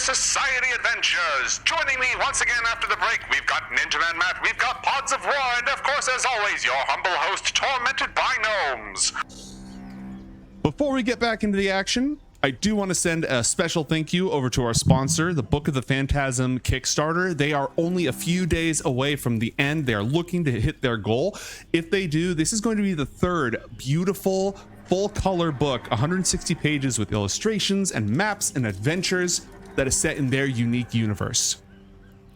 Society adventures. Joining me once again after the break, we've got Ninja Man Matt, we've got Pods of War, and of course, as always, your humble host, tormented by gnomes. Before we get back into the action, I do want to send a special thank you over to our sponsor, the Book of the Phantasm Kickstarter. They are only a few days away from the end. They are looking to hit their goal. If they do, this is going to be the third beautiful full color book, 160 pages with illustrations and maps and adventures that is set in their unique universe.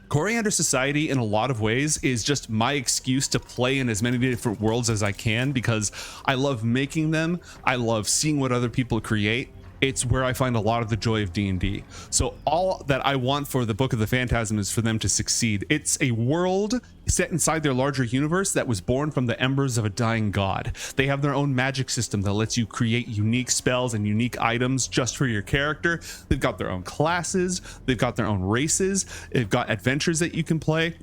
Coriander Society, in a lot of ways, is just my excuse to play in as many different worlds as I can, because I love making them. I love seeing what other people create. It's where I find a lot of the joy of D&D. So all that I want for the Book of the Phantasm is for them to succeed. It's a world set inside their larger universe that was born from the embers of a dying god. They have their own magic system that lets you create unique spells and unique items just for your character. They've got their own classes. They've got their own races. They've got adventures that you can play.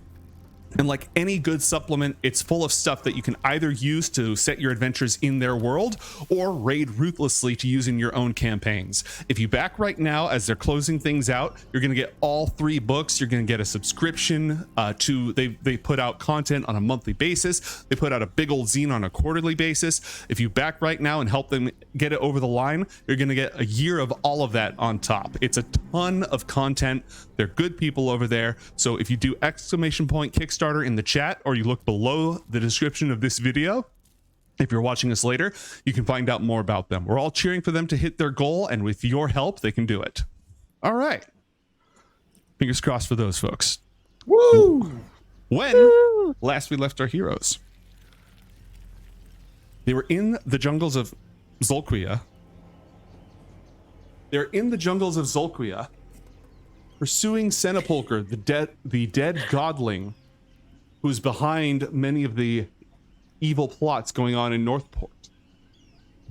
And like any good supplement, it's full of stuff that you can either use to set your adventures in their world or raid ruthlessly to use in your own campaigns. If you back right now, as they're closing things out, you're going to get all 3 books. You're going to get a subscription to, they put out content on a monthly basis. They put out a big old zine on a quarterly basis. If you back right now and help them get it over the line, you're going to get a year of all of that on top. It's a ton of content. They're good people over there. So if you do ! Kickstarter in the chat, or you look below the description of this video, if you're watching us later, you can find out more about them. We're all cheering for them to hit their goal, and with your help, they can do it. All right. Fingers crossed for those folks. Woo! When last we left our heroes, they were in the jungles of Zolquia. They're in the jungles of Zolquia, pursuing Cenopulchre, the dead godling who's behind many of the evil plots going on in NORTHPORT.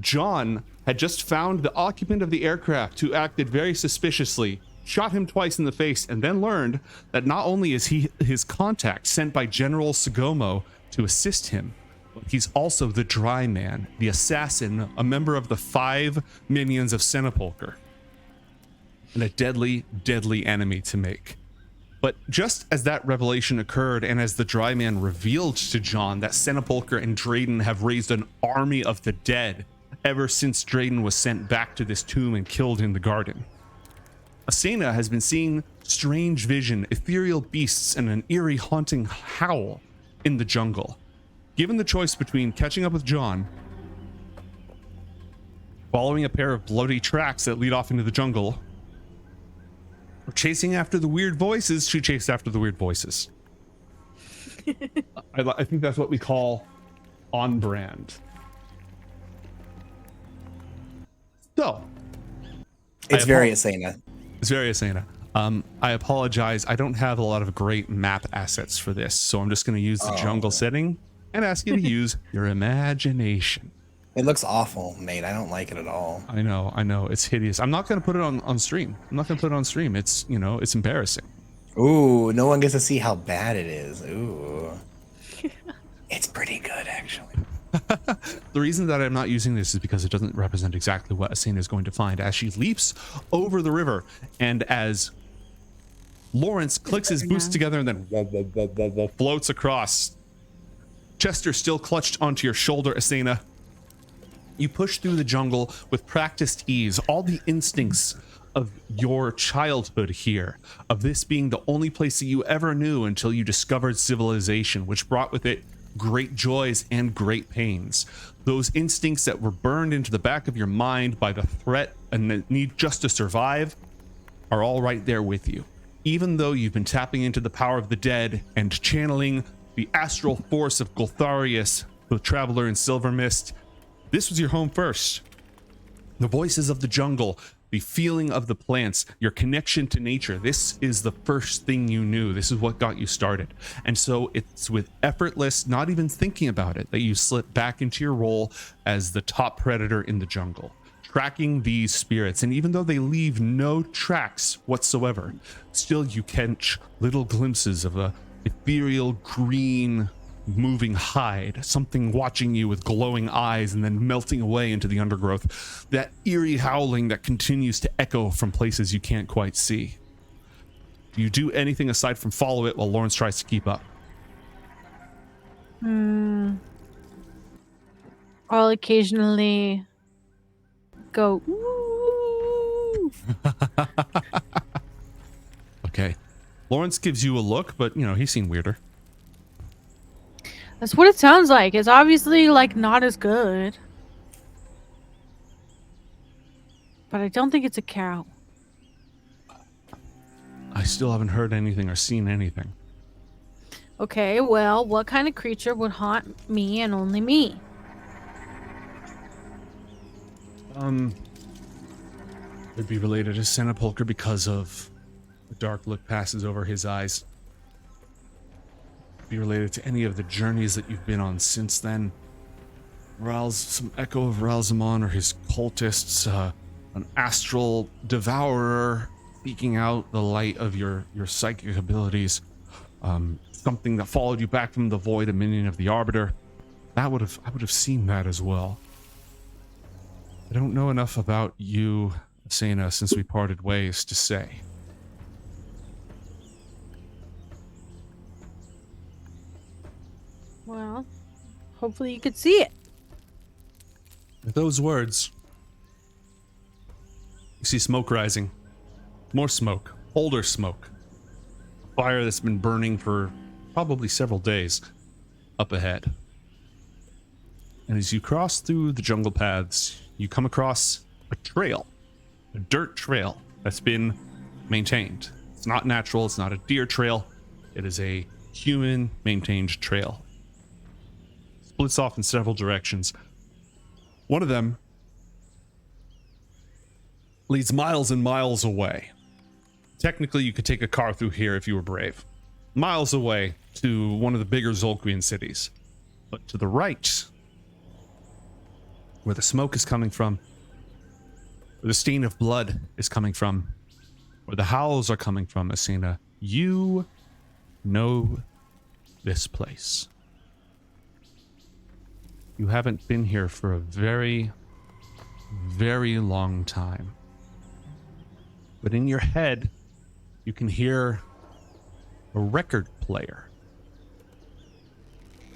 John had just found the occupant of the aircraft, who acted very suspiciously, shot him twice in the face, and then learned that not only is he his contact sent by General Sagomo to assist him, but he's also the Dry Man, the assassin, a member of the 5 minions of Cenopulchre, and a deadly, deadly enemy to make. But just as that revelation occurred, and as the Dry Man revealed to John that Cenopulchre and Drayden have raised an army of the dead ever since Drayden was sent back to this tomb and killed in the garden, Asena has been seeing strange vision, ethereal beasts, and an eerie, haunting howl in the jungle. Given the choice between catching up with John, following a pair of bloody tracks that lead off into the jungle, or chasing after the weird voices, she chased after the weird voices. I think that's what we call on brand. So, it's very Asena. It's very Asena. I apologize. I don't have a lot of great map assets for this, so I'm just going to use the jungle setting and ask you to use your imagination. It looks awful, Nate. I don't like it at all. I know. It's hideous. I'm not going to put it on stream. It's, you know, it's embarrassing. Ooh, no one gets to see how bad it is. Ooh. It's pretty good, actually. The reason that I'm not using this is because it doesn't represent exactly what Asena is going to find as she leaps over the river, and as Lawrence clicks his boots together and then floats across. Chester still clutched onto your shoulder, Asena. You push through the jungle with practiced ease, all the instincts of your childhood here, of this being the only place that you ever knew until you discovered civilization, which brought with it great joys and great pains. Those instincts that were burned into the back of your mind by the threat and the need just to survive are all right there with you. Even though you've been tapping into the power of the dead and channeling the astral force of Notorious, the traveler in Silver Mist, this was your home first. The voices of the jungle, the feeling of the plants, your connection to nature. This is the first thing you knew. This is what got you started. And so it's with effortless, not even thinking about it, that you slip back into your role as the top predator in the jungle, tracking these spirits. And even though they leave no tracks whatsoever, still you catch little glimpses of a ethereal green moving hide, something watching you with glowing eyes and then melting away into the undergrowth, that eerie howling that continues to echo from places you can't quite see. Do you do anything aside from follow it while Lawrence tries to keep up? I'll occasionally go, ooh. Okay. Lawrence gives you a look, but, you know, he's seen weirder. That's what it sounds like. It's obviously, like, not as good. But I don't think it's a cow. I still haven't heard anything or seen anything. Okay, well, what kind of creature would haunt me and only me? It'd be related to Cenopulchre because of the dark look passes over his eyes. Be related to any of the journeys that you've been on since then. Some echo of Ralzamon or his cultists, an astral devourer seeking out the light of your psychic abilities. Something that followed you back from the void, a minion of the Arbiter. I would have seen that as well. I don't know enough about you, Asena, since we parted ways to say. Well, hopefully you could see it. With those words, you see smoke rising. More smoke. Older smoke. Fire that's been burning for probably several days up ahead. And as you cross through the jungle paths, you come across a trail. A dirt trail that's been maintained. It's not natural. It's not a deer trail. It is a human-maintained trail. Splits off in several directions. One of them leads miles and miles away. Technically, you could take a car through here if you were brave. Miles away to one of the bigger Zolkwian cities. But to the right, where the smoke is coming from, where the stain of blood is coming from, where the howls are coming from, Asena, you know this place. You haven't been here for a very, very long time. But in your head, you can hear a record player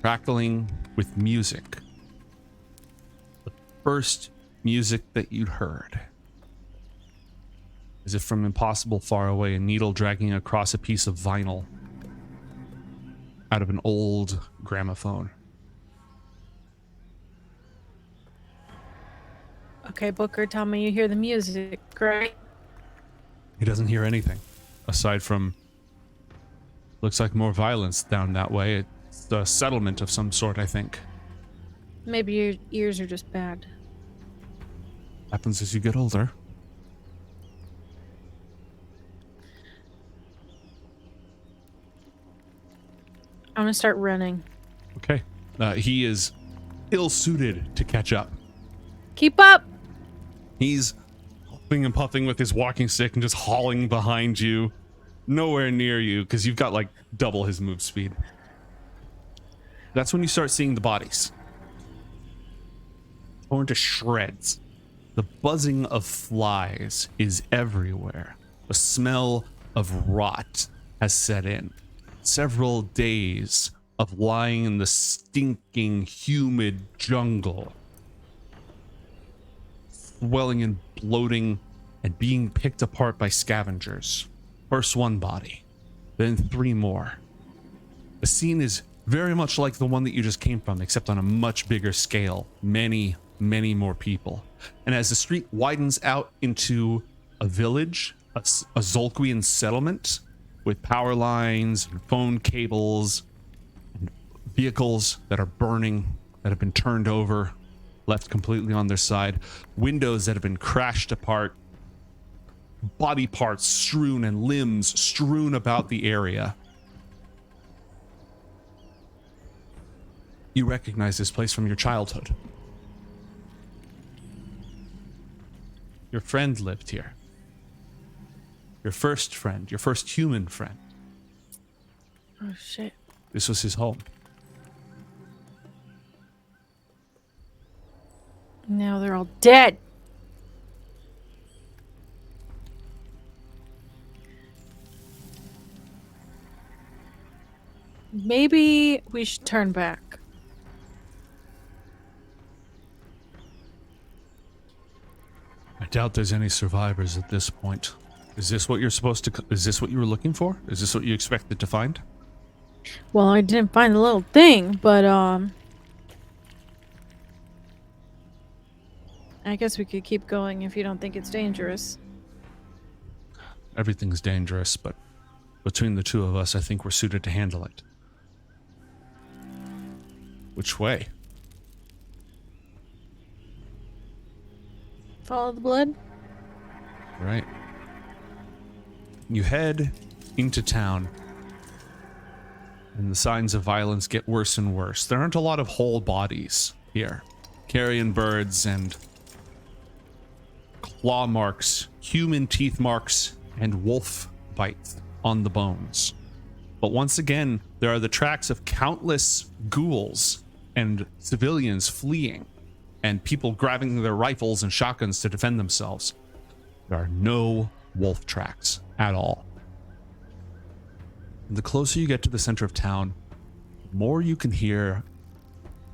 crackling with music. The first music that you'd heard. As if from impossible far away, a needle dragging across a piece of vinyl out of an old gramophone. Okay, Booker, tell me you hear the music, right? He doesn't hear anything aside from looks like more violence down that way. It's a settlement of some sort, I think. Maybe your ears are just bad. Happens as you get older. I'm gonna start running. Okay. He is ill-suited to catch up. Keep up! He's huffing and puffing with his walking stick and just hauling behind you. Nowhere near you, because you've got like double his move speed. That's when you start seeing the bodies. Torn to shreds. The buzzing of flies is everywhere. The smell of rot has set in. Several days of lying in the stinking, humid jungle. Swelling and bloating and being picked apart by scavengers. First one body, then 3 more. The scene is very much like the one that you just came from, except on a much bigger scale. Many, many more people. And as the street widens out into a village, a Zolkwian settlement with power lines and phone cables and vehicles that are burning, that have been turned over, left completely on their side, windows that have been crashed apart, body parts strewn and limbs strewn about the area. You recognize this place from your childhood. Your friend lived here. Your first friend, your first human friend. Oh shit. This was his home. Now they're all dead. Maybe we should turn back. I doubt there's any survivors at this point. Is this what you're supposed to... Is this what you were looking for? Is this what you expected to find? Well, I didn't find the little thing, but I guess we could keep going if you don't think it's dangerous. Everything's dangerous, but between the two of us, I think we're suited to handle it. Which way? Follow the blood? Right. You head into town, and the signs of violence get worse and worse. There aren't a lot of whole bodies here. Carrion birds and claw marks, human teeth marks, and wolf bites on the bones. But once again, there are the tracks of countless ghouls and civilians fleeing, and people grabbing their rifles and shotguns to defend themselves. There are no wolf tracks at all. And the closer you get to the center of town, the more you can hear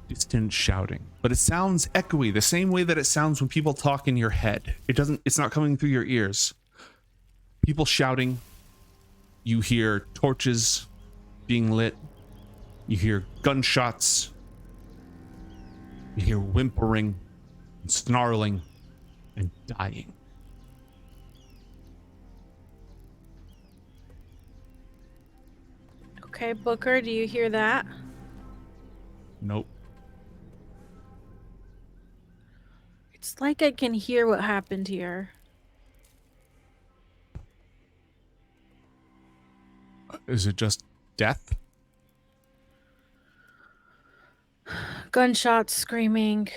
distant shouting. But it sounds echoey, the same way that it sounds when people talk in your head. It's not coming through your ears. People shouting. You hear torches being lit. You hear gunshots. You hear whimpering and snarling and dying. Okay, Booker, do you hear that? Nope. It's like I can hear what happened here. Is it just death? Gunshots, screaming.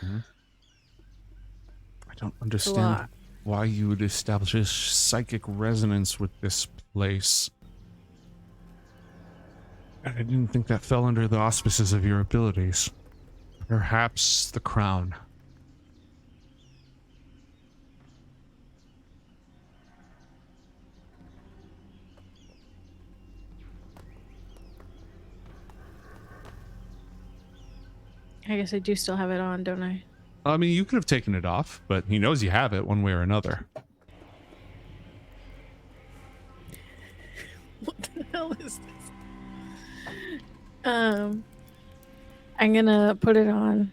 I don't understand why you would establish a psychic resonance with this place. I didn't think that fell under the auspices of your abilities. Perhaps the crown. I guess I do still have it on, don't I? I mean, you could have taken it off, but he knows you have it one way or another. What the hell is this? I'm gonna put it on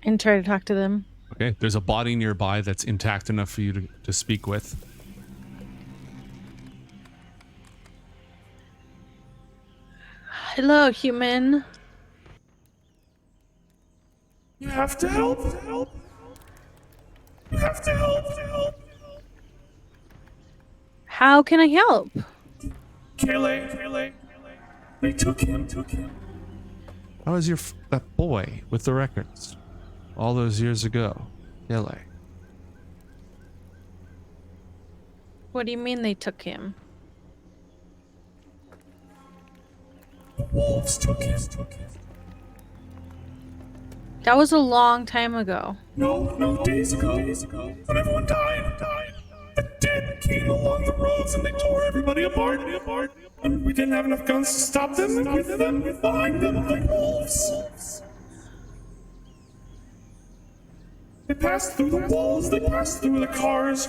and try to talk to them. Okay, there's a body nearby that's intact enough for you to speak with. Hello, human. You have to help. You have to help. How can I help? Kaylee. They took him. How is that boy with the records? All those years ago. Yele. What do you mean they took him? The wolves took him. That was a long time ago. No, days ago. When everyone died. The dead came along the roads and they tore everybody apart. And we didn't have enough guns to stop them. And with them, behind them, like wolves. They passed through the walls, they passed through the cars.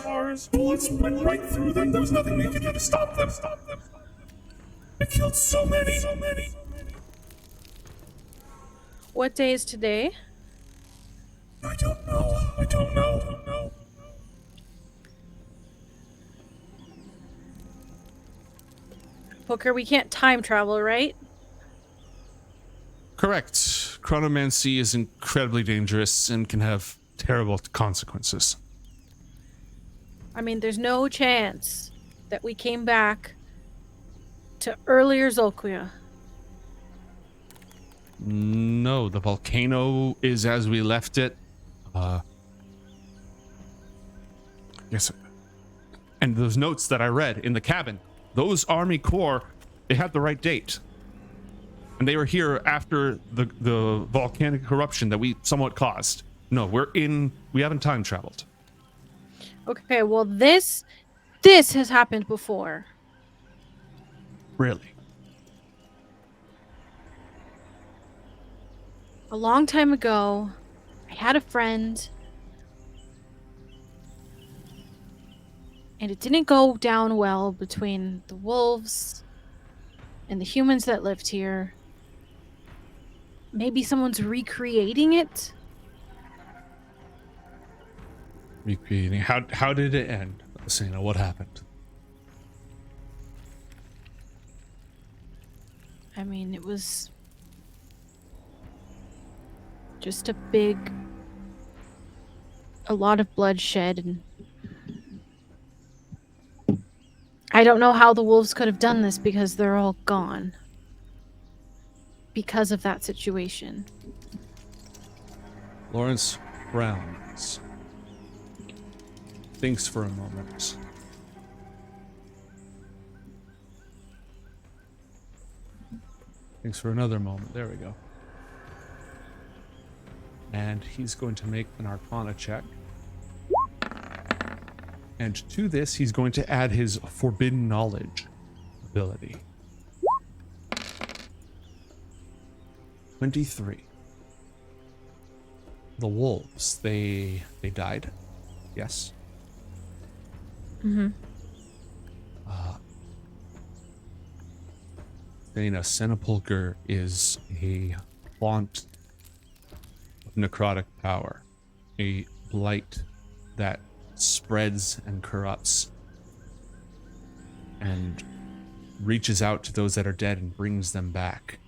Bullets went right through them. There was nothing we could do to stop them. They killed so many. What day is today? I don't know. Booker, we can't time travel, right? Correct. Chronomancy is incredibly dangerous and can have terrible consequences. I mean, there's no chance that we came back to earlier Zolquia. No, the volcano is as we left it. Yes. And those notes that I read in the cabin, those Army Corps, they had the right date. And they were here after the volcanic eruption that we somewhat caused. No, we haven't time traveled. Okay, well this has happened before. Really? A long time ago, I had a friend, and it didn't go down well between the wolves and the humans that lived here. Maybe someone's recreating it? Recreating. How did it end? Asena, what happened? I mean, it was just a lot of bloodshed, and I don't know how the wolves could have done this because they're all gone. Because of that situation. Lawrence frowns. Thinks for a moment. Thanks for another moment. There we go. And he's going to make an Arcana check. And to this, he's going to add his Forbidden Knowledge ability. 23. The wolves, they died. Yes. Mm-hmm. Cenopulchre is a font of necrotic power, a blight that spreads and corrupts and reaches out to those that are dead and brings them back,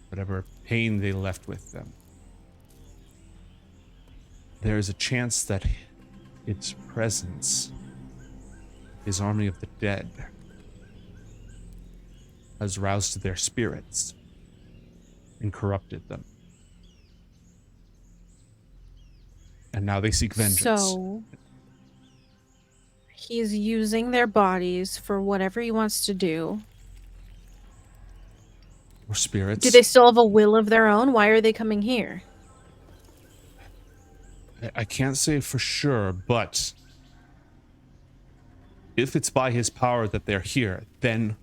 whatever pain they left with them. There is a chance that its presence, his army of the dead, has roused their spirits and corrupted them. And now they seek vengeance. So he's using their bodies for whatever he wants to do. Or spirits. Do they still have a will of their own? Why are they coming here? I can't say for sure, but if it's by his power that they're here, then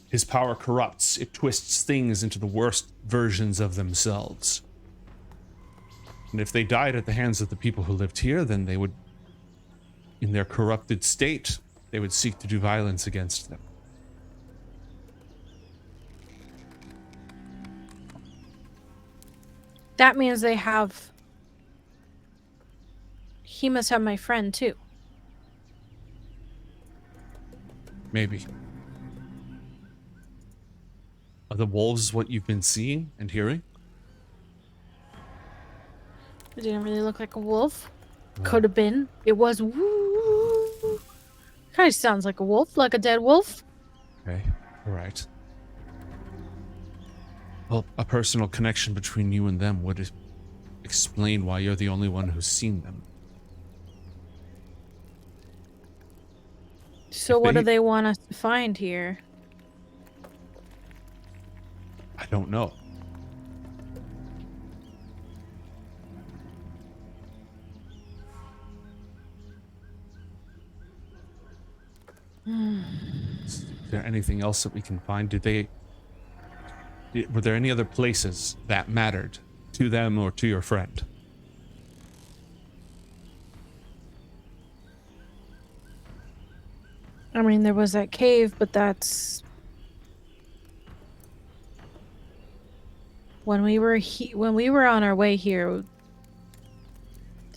his power corrupts. It twists things into the worst versions of themselves. And if they died at the hands of the people who lived here, then they would, in their corrupted state, they would seek to do violence against them. That means they have... He must have my friend, too. Maybe. Are the wolves what you've been seeing and hearing? It didn't really look like a wolf. Could have been. It was woo. Kind of sounds like a wolf, like a dead wolf. Okay, all right. Well, a personal connection between you and them would explain why you're the only one who's seen them. So what do they want us to find here? I don't know. Is there anything else that we can find? Were there any other places that mattered to them or to your friend? I mean, there was that cave, but that's... When we were on our way here,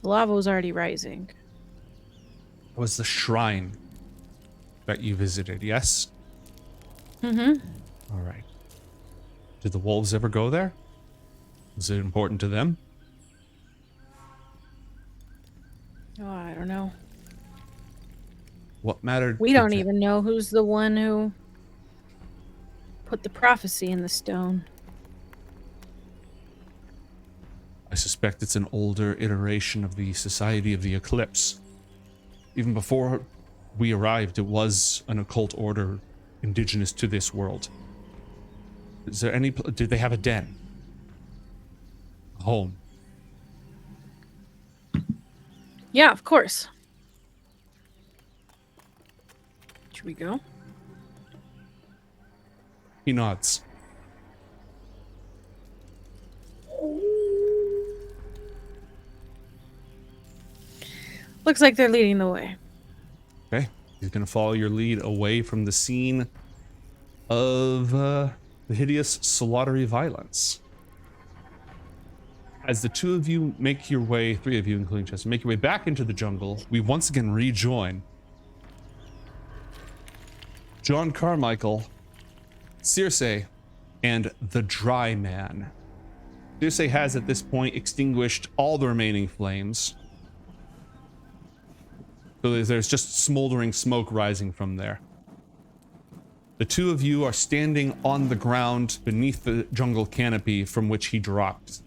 the lava was already rising. It was the shrine that you visited, yes? Mm-hmm. All right. Did the wolves ever go there? Was it important to them? Oh, I don't know. What mattered? We don't even know who's the one who put the prophecy in the stone. I suspect it's an older iteration of the Society of the Eclipse. Even before we arrived, it was an occult order indigenous to this world. Is there any... Did they have a den? A home? Yeah, of course. Should we go? He nods. Looks like they're leading the way. Okay, he's gonna follow your lead away from the scene of the hideous slaughtery violence. As the two of you make your way, three of you including Chester, make your way back into the jungle, we once again rejoin John Carmichael, Circe, and the Dry Man. Circe has at this point extinguished all the remaining flames. So there's just smoldering smoke rising from there. The two of you are standing on the ground beneath the jungle canopy from which he dropped.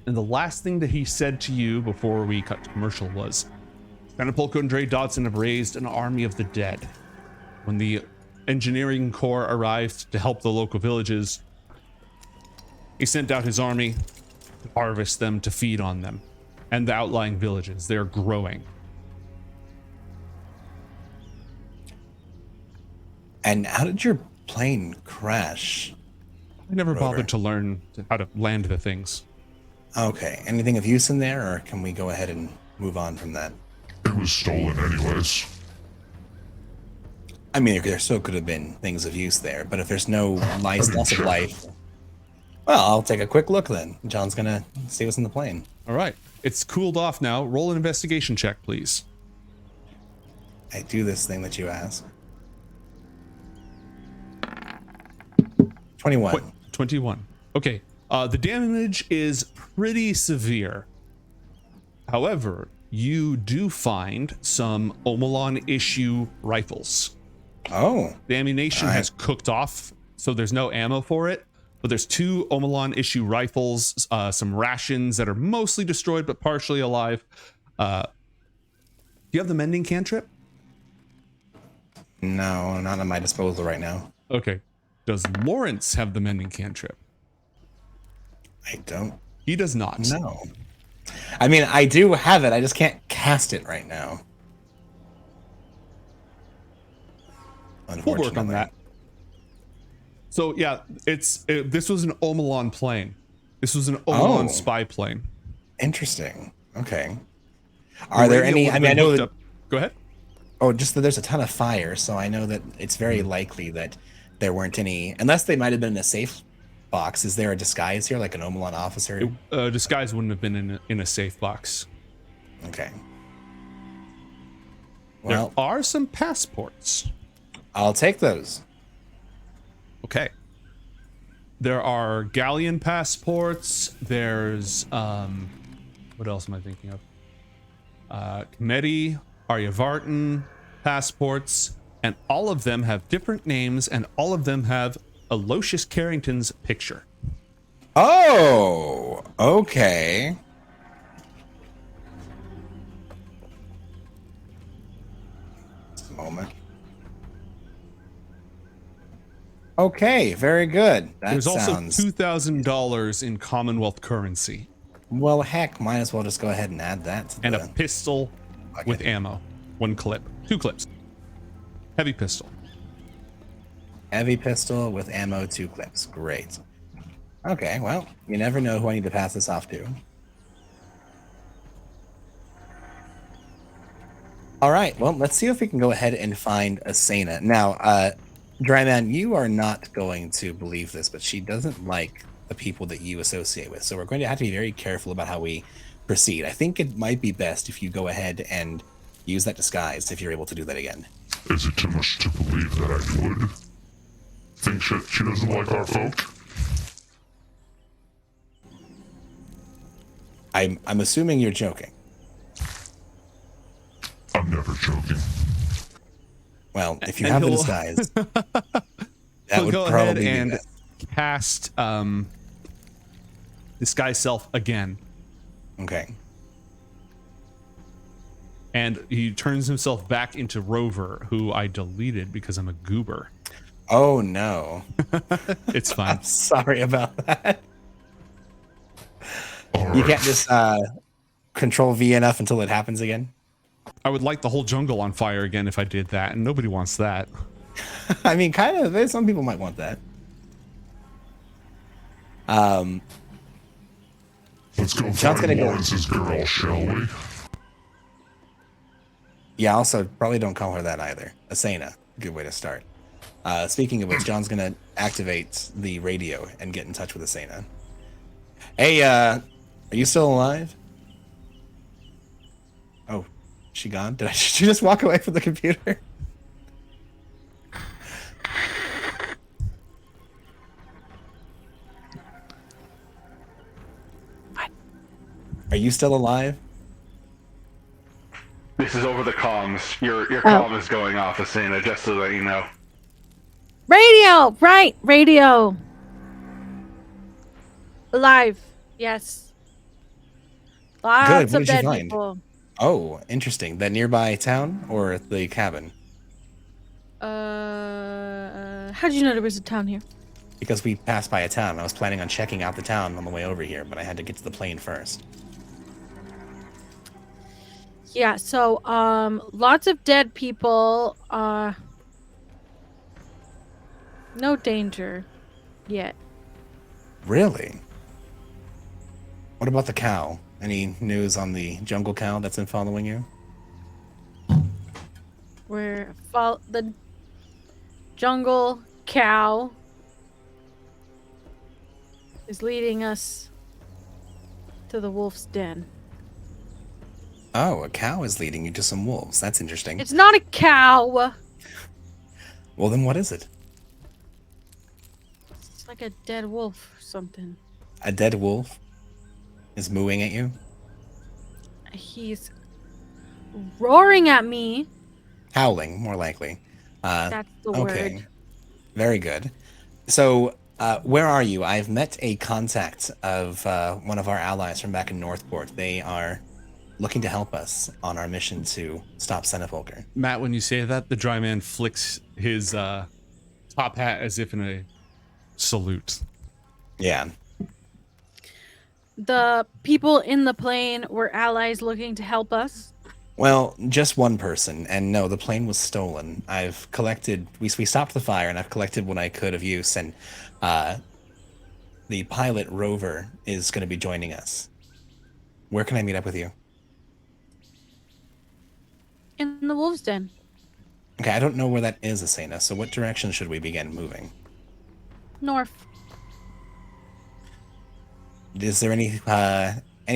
And the last thing that he said to you before we cut to commercial was, Cenopulchre and Dre Dodson have raised an army of the dead. When the engineering corps arrived to help the local villages, he sent out his army to harvest them, to feed on them. And the outlying villages, they're growing. And how did your plane crash? I never Rover? bothered to learn how to land the things. Okay. Anything of use in there, or can we go ahead and move on from that? It was stolen anyways. I mean, there still could have been things of use there, but if there's no loss of life, well, I'll take a quick look then. John's gonna see what's in the plane. All right, it's cooled off now. Roll an investigation check, please. I do this thing that you ask. 21. 21. Okay, the damage is pretty severe. However, you do find some Omelon issue rifles. Oh. The ammunition has cooked off, so there's no ammo for it. But there's two Omelon issue rifles, some rations that are mostly destroyed but partially alive. Do you have the mending cantrip? No, not at my disposal right now. Okay. Does Lawrence have the mending cantrip? I don't. He does not. No. I mean, I do have it. I just can't cast it right now. We'll work on that. So yeah, this was an Omelon plane. This was an Omelon spy plane. Interesting. Okay. Are there any? I mean, I know that. Go ahead. Oh, just that there's a ton of fire, so I know that it's very likely that there weren't any, unless they might have been in a safe box. Is there a disguise here, like an Omelon officer? Disguise wouldn't have been in a safe box. Okay. Well, there are some passports. I'll take those. Okay. There are galleon passports. There's what else am I thinking of? Comedi, Aryavartan passports, and all of them have different names, and all of them have Aloysius Carrington's picture. Oh, okay. Just a moment. Okay, very good. There's also $2,000 in Commonwealth currency. Well, heck, might as well just go ahead and add that to and a pistol with ammo. 1 clip. 2 clips. Heavy pistol. Heavy pistol with ammo, 2 clips. Great. Okay, well, you never know who I need to pass this off to. All right, well, let's see if we can go ahead and find Asena. Now, Dryman, you are not going to believe this, but she doesn't like the people that you associate with. So we're going to have to be very careful about how we proceed. I think it might be best if you go ahead and use that disguise if you're able to do that again. Is it too much to believe that I would? Think she doesn't like our folk? I'm assuming you're joking. I'm never joking. Well, if you have the disguise, that would go probably ahead be and best. cast disguise self again. Okay. And he turns himself back into Rover, who I deleted because I'm a goober. Oh no. It's fine. I'm sorry about that. All You right. can't just control V enough until it happens again. I would light the whole jungle on fire again if I did that, and nobody wants that. I mean, kind of. Some people might want that. Let's go John's find gonna go- Lawrence's girl, shall we? Yeah, also, probably don't call her that either. Asena, good way to start. Speaking of which, John's gonna activate the radio and get in touch with Asena. Hey, are you still alive? Oh, she gone? Did she just walk away from the computer? Are you still alive? This is over the comms. Your comm is going off, Asena, just so that you know. Radio! Right, radio. Alive. Yes. Lots What of did you dead find? people. Oh, interesting. The nearby town or the cabin? How did you know there was a town here? Because we passed by a town. I was planning on checking out the town on the way over here, but I had to get to the plane first. Yeah, so, lots of dead people. No danger yet. Really? What about the cow? Any news on the jungle cow that's been following you? The jungle cow is leading us to the wolf's den. Oh, a cow is leading you to some wolves. That's interesting. It's not a cow. Well, then what is it? It's like a dead wolf or something. A dead wolf is mooing at you? He's roaring at me. Howling, more likely. That's the Okay. word. Very good. So, where are you? I've met a contact of one of our allies from back in Northport. They are looking to help us on our mission to stop Cenopulchre. Matt, when you say that, the dry man flicks his top hat as if in a salute. Yeah. The people in the plane were allies looking to help us. Well, just one person, and no, the plane was stolen. I've collected, we stopped the fire, and I've collected what I could of use, and the pilot, Rover, is going to be joining us. Where can I meet up with you? In the wolf's den. Okay, I don't know where that is, Asena, so what direction should we begin moving? North. Is there any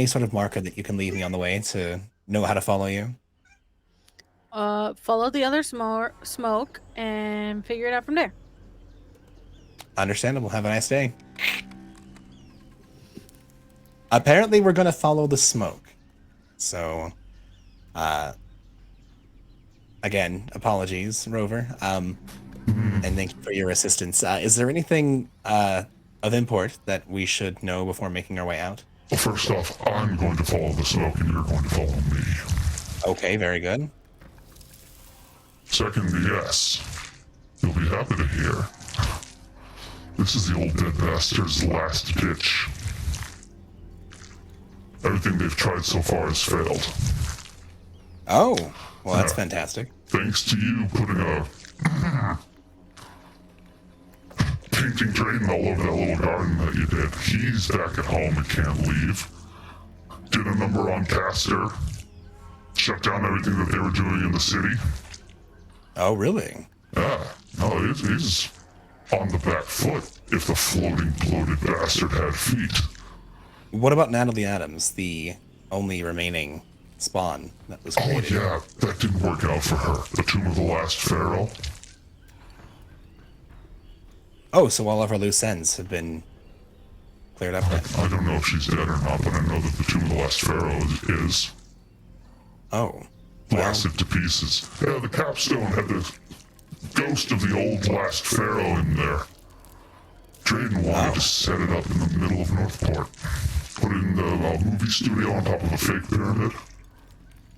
sort of marker that you can leave me on the way to know how to follow you? Follow the other smoke and figure it out from there. Understandable. Have a nice day. Apparently, we're going to follow the smoke. So, again, apologies, Rover. And thank you for your assistance. Is there anything of import that we should know before making our way out? Well, first off, I'm going to follow the smoke and you're going to follow me. Okay, very good. Second, yes. You'll be happy to hear. This is the old dead bastard's last ditch. Everything they've tried so far has failed. Oh, well, that's fantastic. Thanks to you putting a painting Drayden all over that little garden that you did. He's back at home and can't leave. Did a number on Caster. Shut down everything that they were doing in the city. Oh, really? Yeah, no, he's on the back foot if the floating, bloated bastard had feet. What about Natalie Adams, the only remaining spawn that was created? Oh yeah, that didn't work out for her. The Tomb of the Last Pharaoh. Oh, so all of our loose ends have been cleared up then? I don't know if she's dead or not, but I know that the Tomb of the Last Pharaoh is Oh. blasted to pieces. Yeah, the capstone had the ghost of the old last pharaoh in there. Drayden wanted to set it up in the middle of Northport. Put it in the movie studio on top of a fake pyramid.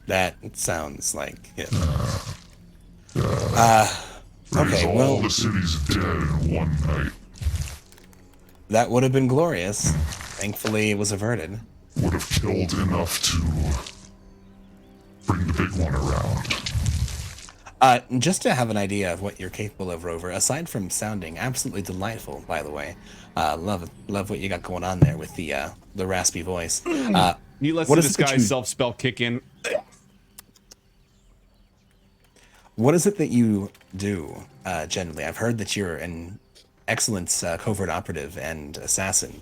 That sounds like it. Raise Okay, all well, the cities dead in one night. that would have been glorious. Thankfully, it was averted. Would have killed enough to bring the big one around. Just to have an idea of what you're capable of, Rover, aside from sounding absolutely delightful, by the way, love what you got going on there with the raspy voice. You let what the is it that disguise self-spell kick in. What is it that you do generally? I've heard that you're an excellent covert operative and assassin.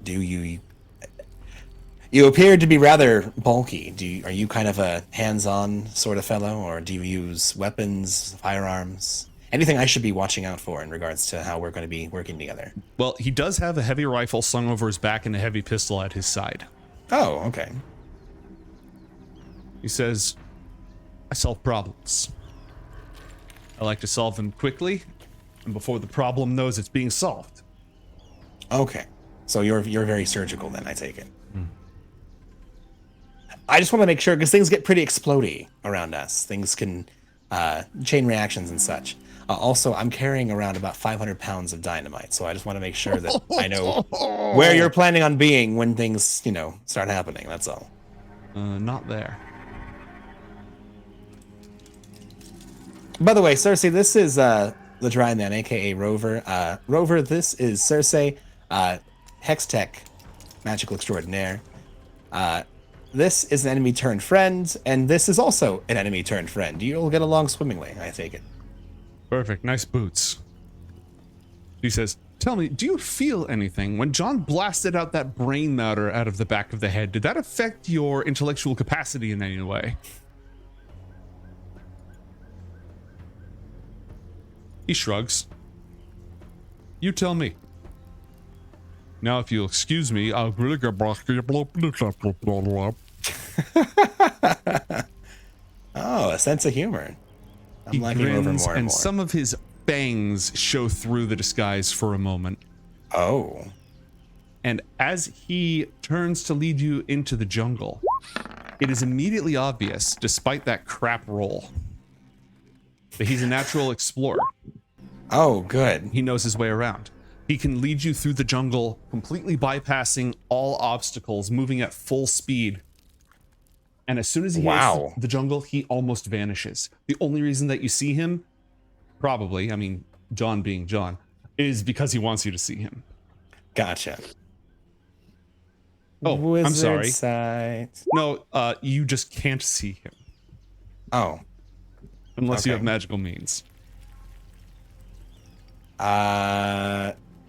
Do you? You appear to be rather bulky. Are you kind of a hands-on sort of fellow, or do you use weapons, firearms? Anything I should be watching out for in regards to how we're going to be working together? Well, he does have a heavy rifle slung over his back and a heavy pistol at his side. Oh, okay. He says, I solve problems. I like to solve them quickly and before the problem knows it's being solved. Okay. So you're very surgical then, I take it. I just want to make sure, because things get pretty explodey around us. Things can chain reactions and such. Also, I'm carrying around about 500 pounds of dynamite, so I just want to make sure that I know where you're planning on being when things, start happening. That's all. Not there. By the way, Cersei, this is the Dry Man, aka Rover. Rover, this is Cersei, Hextech, magical extraordinaire. This is an enemy turned friend, and this is also an enemy turned friend. You'll get along swimmingly, I take it. Perfect. Nice boots. He says, tell me, do you feel anything? When John blasted out that brain matter out of the back of the head, did that affect your intellectual capacity in any way? He shrugs. You tell me. Now, if you'll excuse me, I'll really get back to you. Oh, a sense of humor. I'm liking Rover more and more. And some of his fangs show through the disguise for a moment. Oh. And as he turns to lead you into the jungle, it is immediately obvious, despite that crap roll, that he's a natural explorer. Oh, good. He knows his way around. He can lead you through the jungle, completely bypassing all obstacles, moving at full speed. And as soon as he hits the jungle, he almost vanishes. The only reason that you see him, probably, I mean, John being John, is because he wants you to see him. Gotcha. Oh, Wizard I'm sorry. Sight. No, you just can't see him. Oh. Unless you have magical means.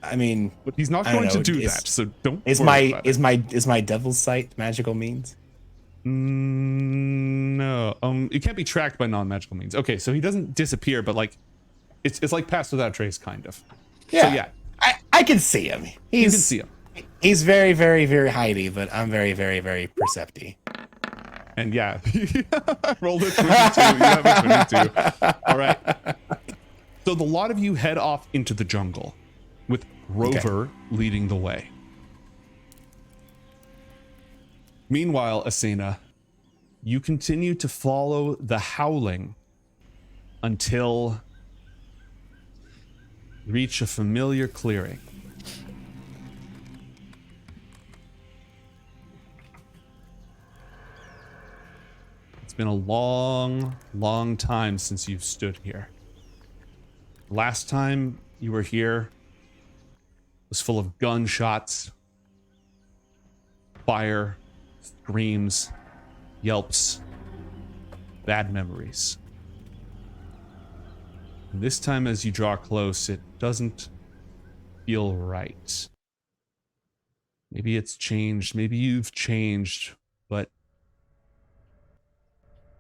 I mean, but he's not going to do that, so don't. Is my devil's sight magical means? No, it can't be tracked by non-magical means. Okay, so he doesn't disappear, but like, it's like Pass Without Trace, kind of. Yeah, so, yeah. I can see him. You can see him. He's very, very, very hidey, but I'm very, very, very percepty. And yeah, rolled a 22. You have a 22. All right. So the lot of you head off into the jungle, with Rover leading the way. Meanwhile, Asena, you continue to follow the howling until you reach a familiar clearing. It's been a long, long time since you've stood here. Last time you were here was full of gunshots, fire, screams, yelps, bad memories. And this time as you draw close, it doesn't feel right. Maybe it's changed, maybe you've changed, but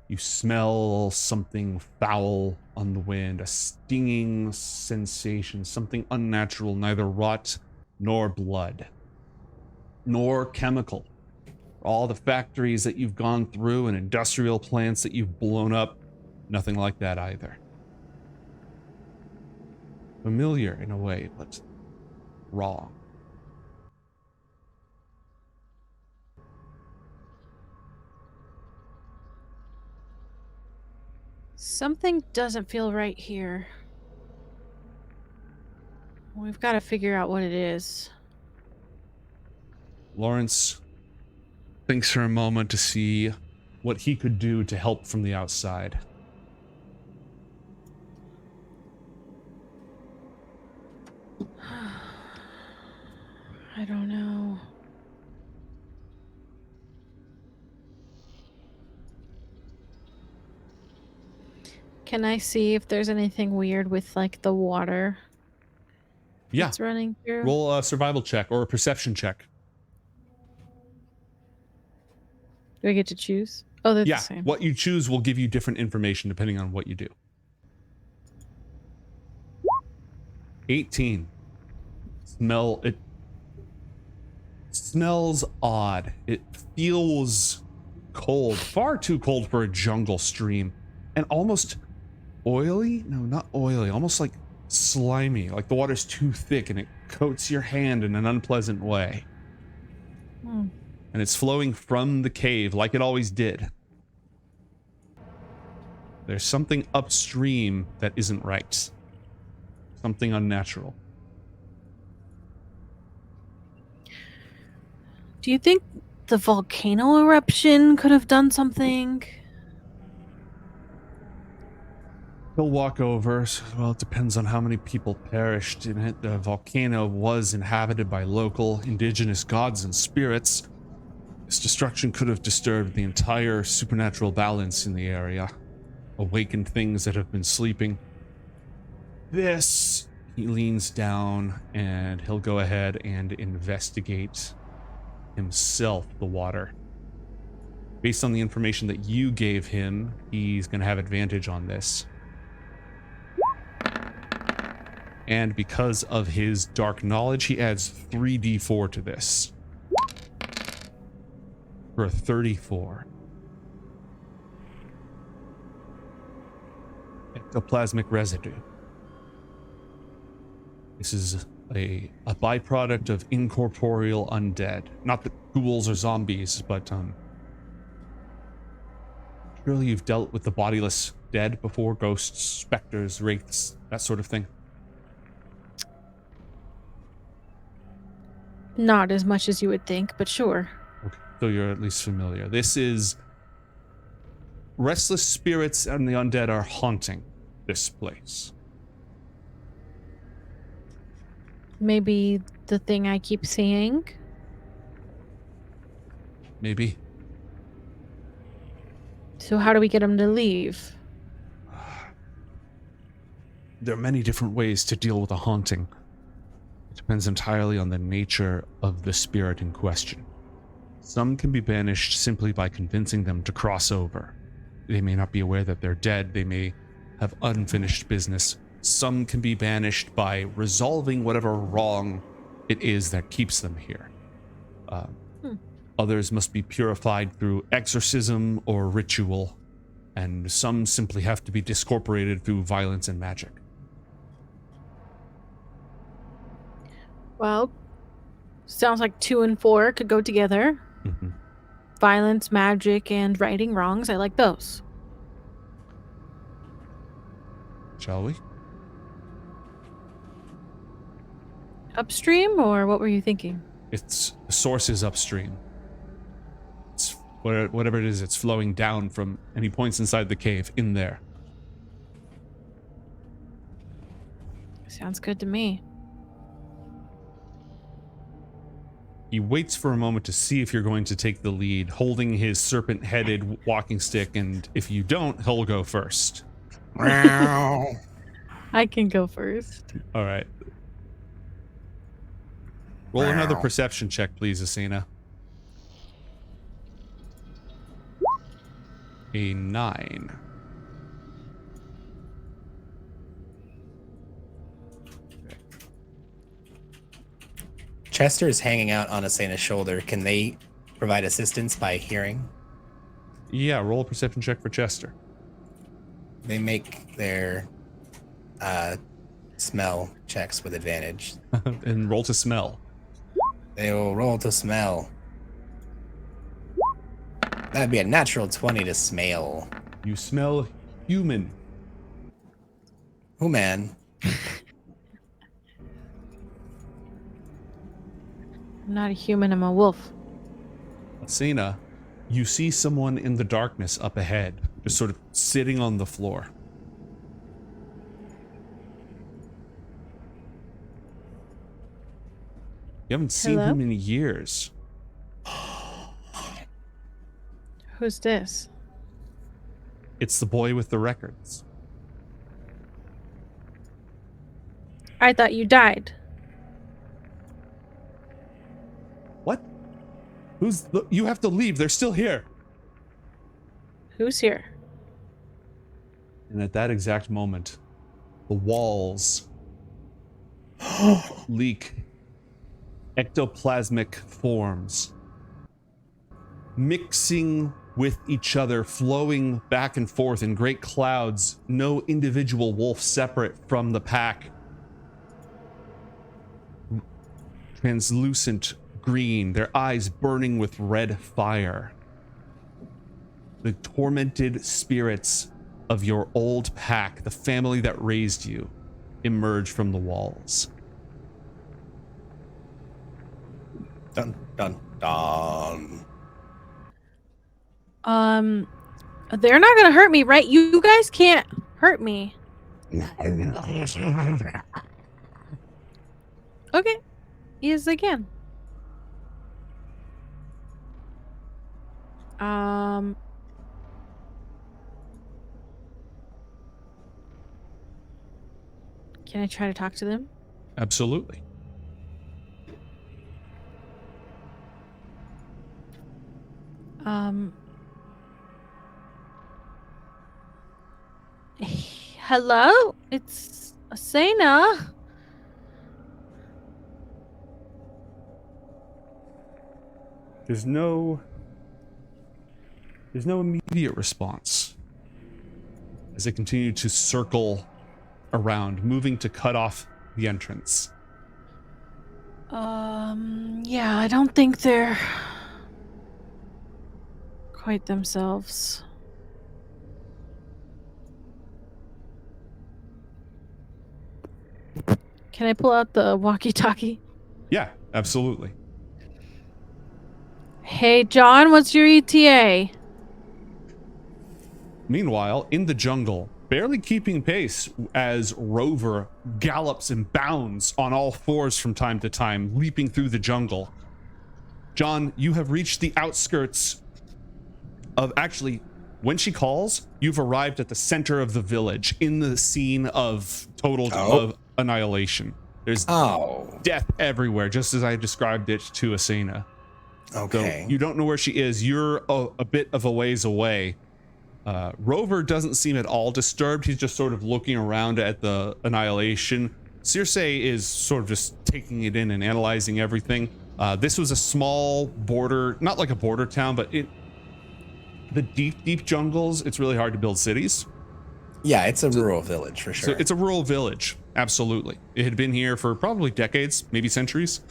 you smell something foul on the wind, a stinging sensation, something unnatural, neither rot nor blood, nor chemical. All the factories that you've gone through and industrial plants that you've blown up, nothing like that either. Familiar in a way, but wrong. Something doesn't feel right here. We've got to figure out what it is. Lawrence thinks for a moment to see what he could do to help from the outside. I don't know. Can I see if there's anything weird with like the water Yeah. that's running through? Roll a survival check or a perception check. Do I get to choose? Oh, they're Yeah. the same. What you choose will give you different information depending on what you do. 18. It smells odd. It feels cold, far too cold for a jungle stream, and almost oily. No, not oily, almost like slimy, like the water's too thick and it coats your hand in an unpleasant way. And it's flowing from the cave like it always did. There's something upstream that isn't right. Something unnatural. Do you think the volcano eruption could have done something? He'll walk over. Well, it depends on how many people perished in it. The volcano was inhabited by local indigenous gods and spirits. This destruction could have disturbed the entire supernatural balance in the area, awakened things that have been sleeping. This, he leans down and he'll go ahead and investigate himself the water. Based on the information that you gave him, he's going to have advantage on this. And because of his dark knowledge, he adds 3d4 to this. For a 34. Ectoplasmic residue. This is a byproduct of incorporeal undead. Not that ghouls or zombies, but surely you've dealt with the bodiless dead before, ghosts, specters, wraiths, that sort of thing. Not as much as you would think, but sure. Okay, so you're at least familiar. This is restless spirits and the undead are haunting this place. Maybe the thing I keep seeing? Maybe. So how do we get him to leave? There are many different ways to deal with a haunting. It depends entirely on the nature of the spirit in question. Some can be banished simply by convincing them to cross over. They may not be aware that they're dead. They may have unfinished business. Some can be banished by resolving whatever wrong it is that keeps them here. Others must be purified through exorcism or ritual, and some simply have to be discorporated through violence and magic. Well, sounds like 2 and 4 could go together. Mm-hmm. Violence, magic, and righting wrongs. I like those. Shall we? Upstream, or what were you thinking? Its source is upstream. It's whatever it is, it's flowing down from any points inside the cave in there. Sounds good to me. He waits for a moment to see if you're going to take the lead, holding his serpent-headed walking stick, and if you don't, he'll go first. I can go first. All right. Roll another perception check, please, Asena. A 9. Chester is hanging out on Asena's shoulder. Can they provide assistance by hearing? Yeah, roll a perception check for Chester. They make their smell checks with advantage. And roll to smell. They will roll to smell. That'd be a natural 20 to smell. You smell human. Oh, man. I'm not a human, I'm a wolf. Asena, you see someone in the darkness up ahead, just sort of sitting on the floor. You haven't seen Hello? him in years. Who's this? It's the boy with the records. I thought you died. What? You have to leave. They're still here. Who's here? And at that exact moment, the walls leak ectoplasmic forms, mixing with each other, flowing back and forth in great clouds, no individual wolf separate from the pack. Translucent green, their eyes burning with red fire. The tormented spirits of your old pack, the family that raised you, emerge from the walls. Dun, dun, dun. They're not gonna hurt me, right? You guys can't hurt me. Okay. Yes, they can. Can I try to talk to them? Absolutely. Hello? It's Asena. There's no immediate response as they continue to circle around, moving to cut off the entrance. Yeah, I don't think they're quite themselves. Can I pull out the walkie-talkie? Yeah, absolutely. Hey, John, what's your ETA? Meanwhile, in the jungle, barely keeping pace as Rover gallops and bounds on all fours from time to time, leaping through the jungle. John, you have reached the outskirts of, actually, when she calls, you've arrived at the center of the village, in the scene of total of annihilation. There's death everywhere, just as I described it to Asena. Okay. So you don't know where she is. You're a bit of a ways away. Rover doesn't seem at all disturbed. He's just sort of looking around at the annihilation. Circe is sort of just taking it in and analyzing everything. This was a small border, not like a border town, but the deep jungles, it's really hard to build cities. Yeah, it's a rural village for sure. So it's a rural village, absolutely. It had been here for probably decades, maybe centuries.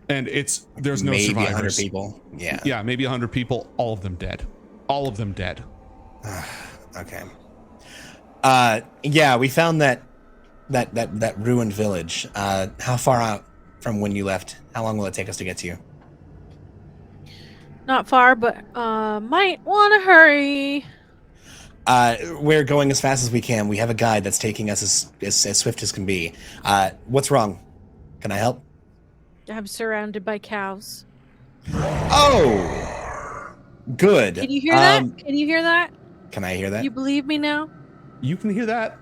And there's no maybe survivors. 100 people. Yeah. Yeah, maybe 100 people, all of them dead. All of them dead. Okay. Yeah, we found that ruined village. How far out from when you left? How long will it take us to get to you? Not far, but might want to hurry. We're going as fast as we can. We have a guide that's taking us as swift as can be. What's wrong? Can I help? I'm surrounded by cows. Oh! Good. Can you hear that? Can you hear that? Can I hear that? You believe me now? You can hear that.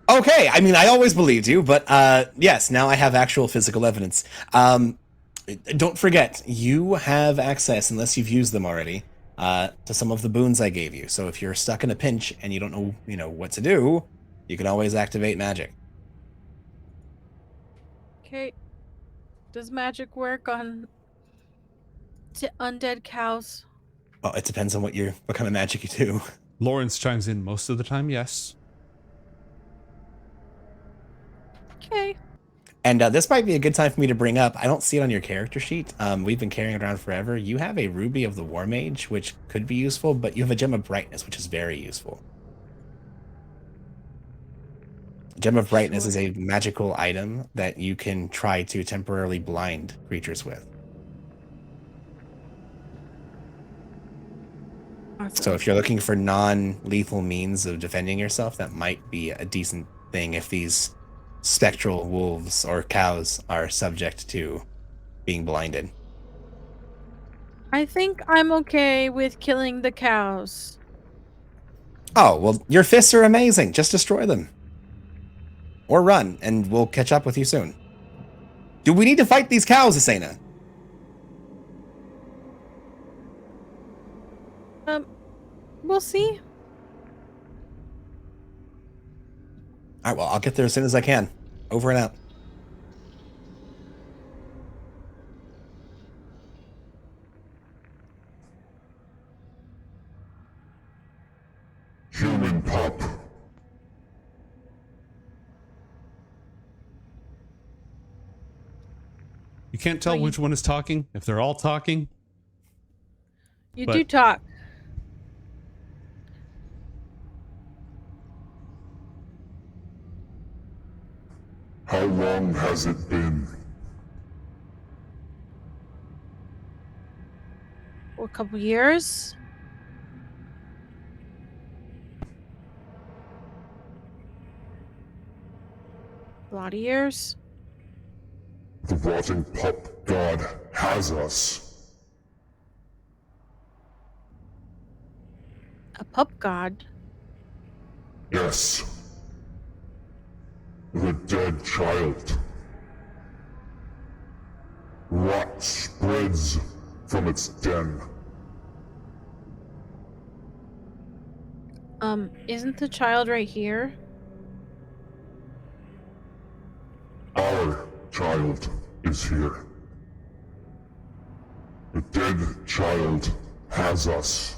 Okay, I mean, I always believed you, but yes, now I have actual physical evidence. Don't forget, you have access, unless you've used them already, to some of the boons I gave you. So if you're stuck in a pinch and you don't know, what to do, you can always activate magic. Okay. Does magic work on undead cows? Well, it depends on what kind of magic you do. Lawrence chimes in most of the time, yes. Okay. And this might be a good time for me to bring up, I don't see it on your character sheet. We've been carrying it around forever. You have a Ruby of the War Mage, which could be useful, but you have a Gem of Brightness, which is very useful. Gem of Brightness is a magical item that you can try to temporarily blind creatures with. Awesome. So if you're looking for non-lethal means of defending yourself, that might be a decent thing if these spectral wolves or cows are subject to being blinded. I think I'm okay with killing the cows. Oh, well, your fists are amazing. Just destroy them. or run, and we'll catch up with you soon. Do we need to fight these cows, Asena? We'll see. All right, well, I'll get there as soon as I can. Over and out. Human pup. You can't tell which one is talking if they're all talking. You But- do talk. How long has it been? A couple years. A lot of years. The rotting pup god has us. A pup god. Yes. The dead child. Rot spreads from its den. Isn't the child right here? Our child is here. The dead child has us.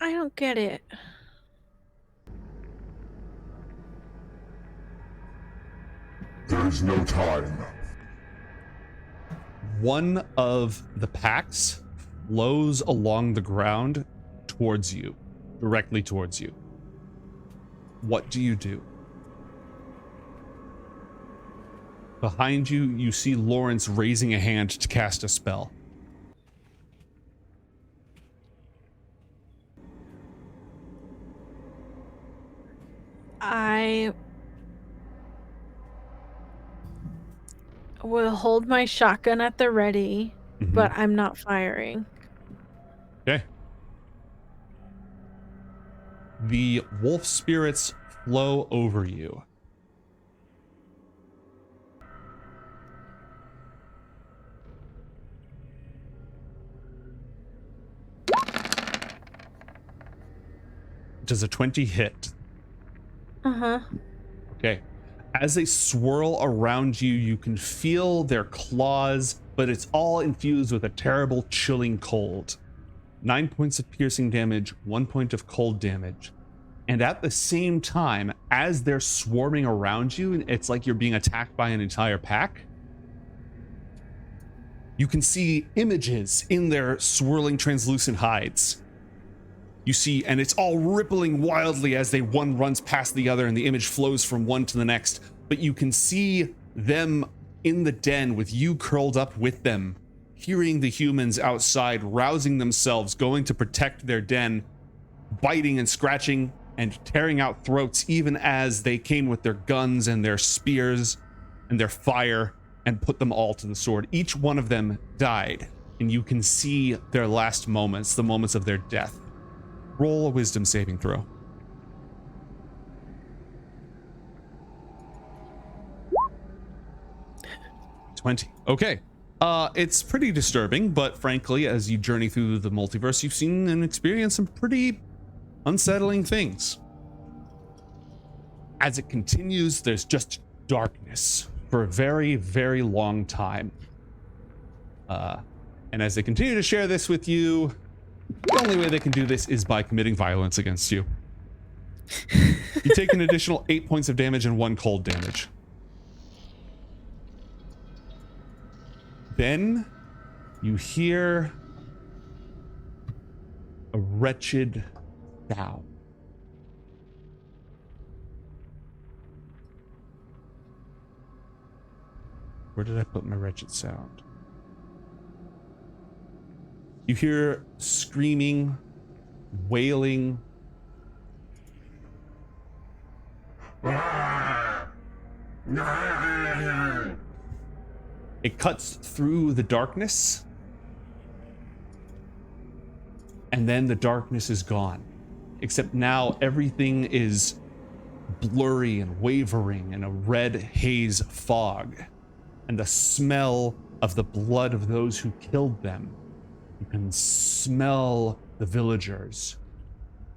I don't get it. There is no time. One of the packs flows along the ground towards you, directly towards you. What do you do? Behind you, you see Lawrence raising a hand to cast a spell. I will hold my shotgun at the ready, but I'm not firing. Okay. The wolf spirits flow over you. Does a 20 hit? Uh-huh. Okay. As they swirl around you, you can feel their claws, but it's all infused with a terrible chilling cold. 9 points of piercing damage, 1 point of cold damage. And at the same time, as they're swarming around you, it's like you're being attacked by an entire pack. You can see images in their swirling translucent hides. You see, and it's all rippling wildly as one runs past the other and the image flows from one to the next. But you can see them in the den with you curled up with them, hearing the humans outside, rousing themselves, going to protect their den, biting and scratching and tearing out throats, even as they came with their guns and their spears and their fire and put them all to the sword. Each one of them died, and you can see their last moments, the moments of their death. Roll a wisdom saving throw. 20. Okay. It's pretty disturbing, but frankly, as you journey through the multiverse, you've seen and experienced some pretty unsettling things. As it continues, there's just darkness for a very, very long time. And as they continue to share this with you, the only way they can do this is by committing violence against you. You take an additional 8 points of damage and 1 cold damage. Then you hear a wretched sound. Where did I put my wretched sound? You hear screaming, wailing. It cuts through the darkness, and then the darkness is gone. except now everything is blurry and wavering in a red haze fog, and the smell of the blood of those who killed them. You can smell the villagers.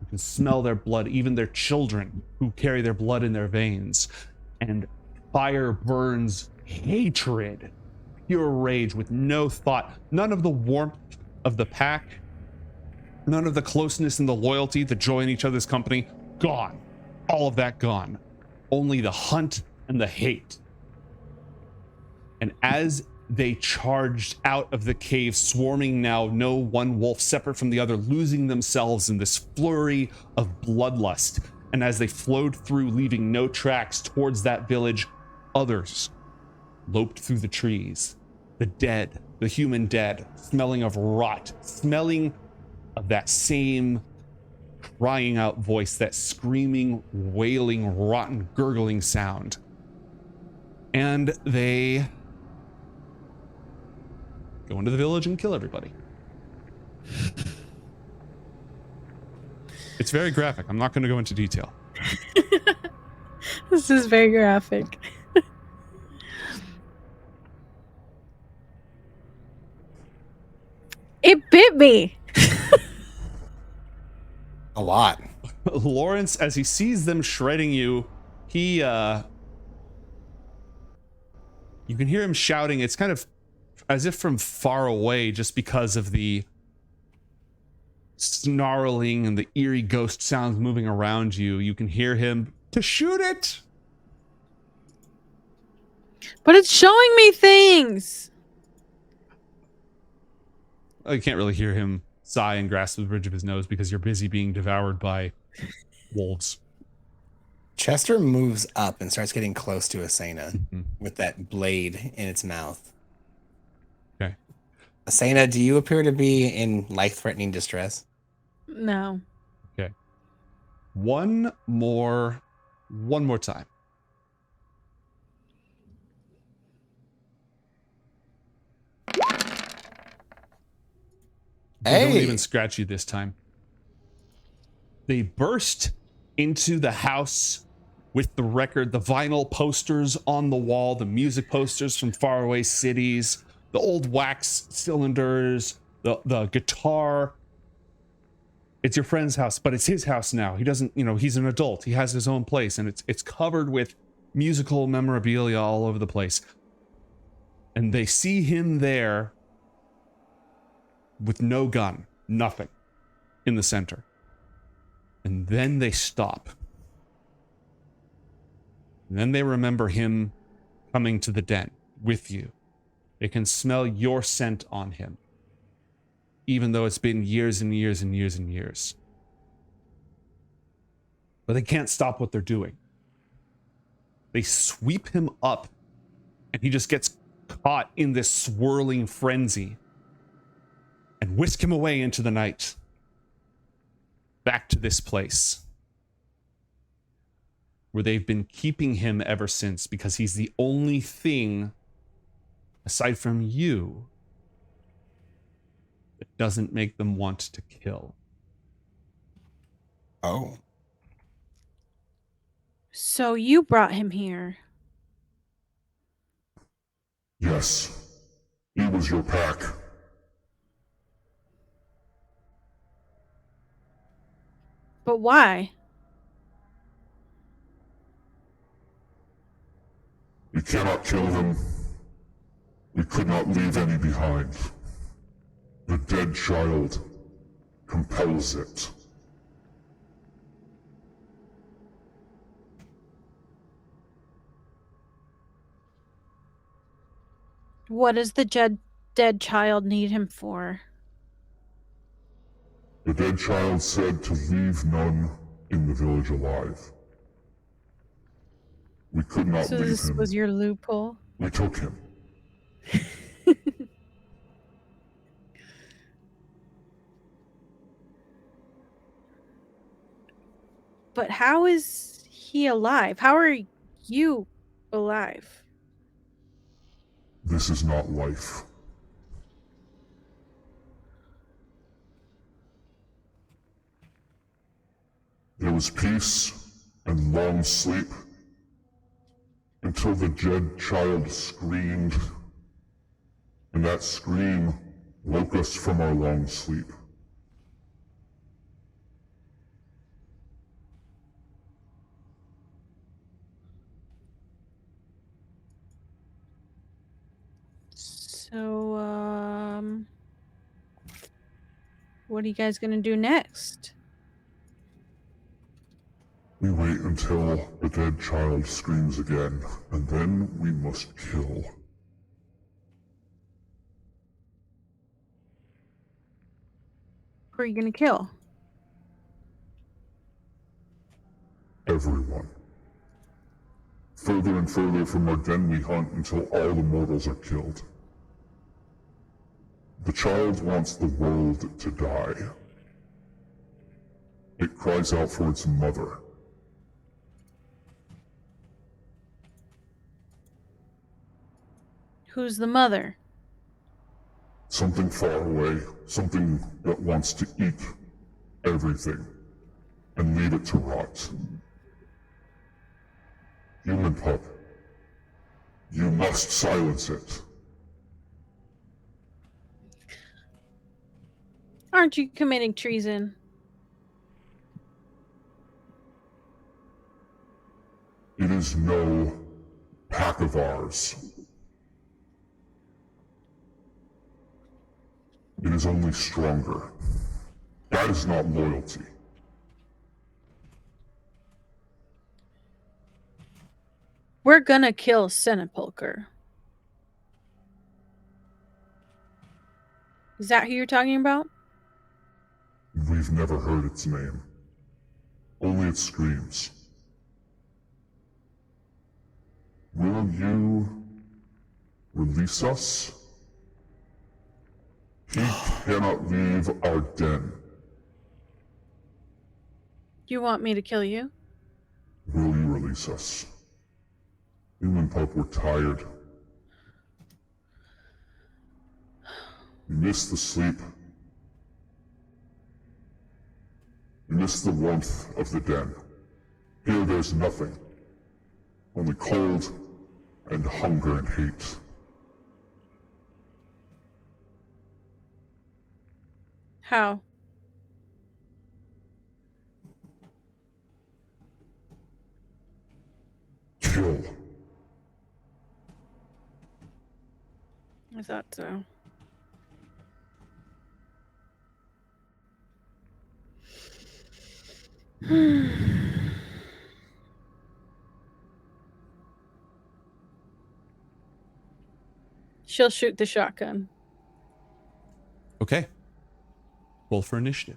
You can smell their blood, even their children who carry their blood in their veins. And fire burns hatred, pure rage with no thought, none of the warmth of the pack, none of the closeness and the loyalty, the joy in each other's company, gone. All of that gone. Only the hunt and the hate. And as they charged out of the cave, swarming now, no one wolf separate from the other, losing themselves in this flurry of bloodlust. And as they flowed through, leaving no tracks towards that village, others loped through the trees. The dead, the human dead, smelling of rot, smelling of that same crying out voice, that screaming, wailing, rotten, gurgling sound. And they go into the village and kill everybody. It's very graphic. I'm not going to go into detail. This is very graphic. It bit me. A lot. Lawrence, as he sees them shredding you, he you can hear him shouting. It's kind of as if from far away, just because of the snarling and the eerie ghost sounds moving around you. You can hear him to shoot it. But it's showing me things. You can't really hear him sigh and grasp the bridge of his nose because you're busy being devoured by wolves. Chester moves up and starts getting close to Asena with that blade in its mouth. Okay. Asena, do you appear to be in life-threatening distress? No. Okay. One more time. They don't even scratch you this time. They burst into the house with the record, the vinyl posters on the wall, the music posters from faraway cities, the old wax cylinders, the guitar. It's your friend's house, but it's his house now. He doesn't, he's an adult. He has his own place, and it's covered with musical memorabilia all over the place. And they see him there with no gun, nothing, in the center. And then they stop. And then they remember him coming to the den with you. They can smell your scent on him, even though it's been years and years and years and years. But they can't stop what they're doing. They sweep him up, and he just gets caught in this swirling frenzy and whisk him away into the night, back to this place where they've been keeping him ever since, because he's the only thing aside from you that doesn't make them want to kill. Oh. So you brought him here. Yes. He was your pack. But why? We cannot kill them. We could not leave any behind. The dead child compels it. What does the dead child need him for? The dead child said to leave none in the village alive. We could not So leave this him. was your loophole? We took him. But how is he alive? How are you alive? This is not life. was peace and long sleep until the dead child screamed, and that scream woke us from our long sleep. So, what are you guys gonna do next? We wait until the dead child screams again, and then we must kill. Who are you gonna kill? Everyone. Further and further from our den we hunt until all the mortals are killed. The child wants the world to die. It cries out for its mother. Who's the mother? Something far away, something that wants to eat everything and leave it to rot. Human pup, you must silence it. Aren't you committing treason? It is no pack of ours. It is only stronger. That is not loyalty. We're gonna kill Cenopulchre. Is that who you're talking about? We've never heard its name. Only its screams. Will you release us? He cannot leave our den. You want me to kill you? Will you release us? Human pup, we're tired. We miss the sleep. We miss the warmth of the den. Here there's nothing. Only cold and hunger and hate. How? Kill. I thought so. She'll shoot the shotgun. Okay. Roll for initiative.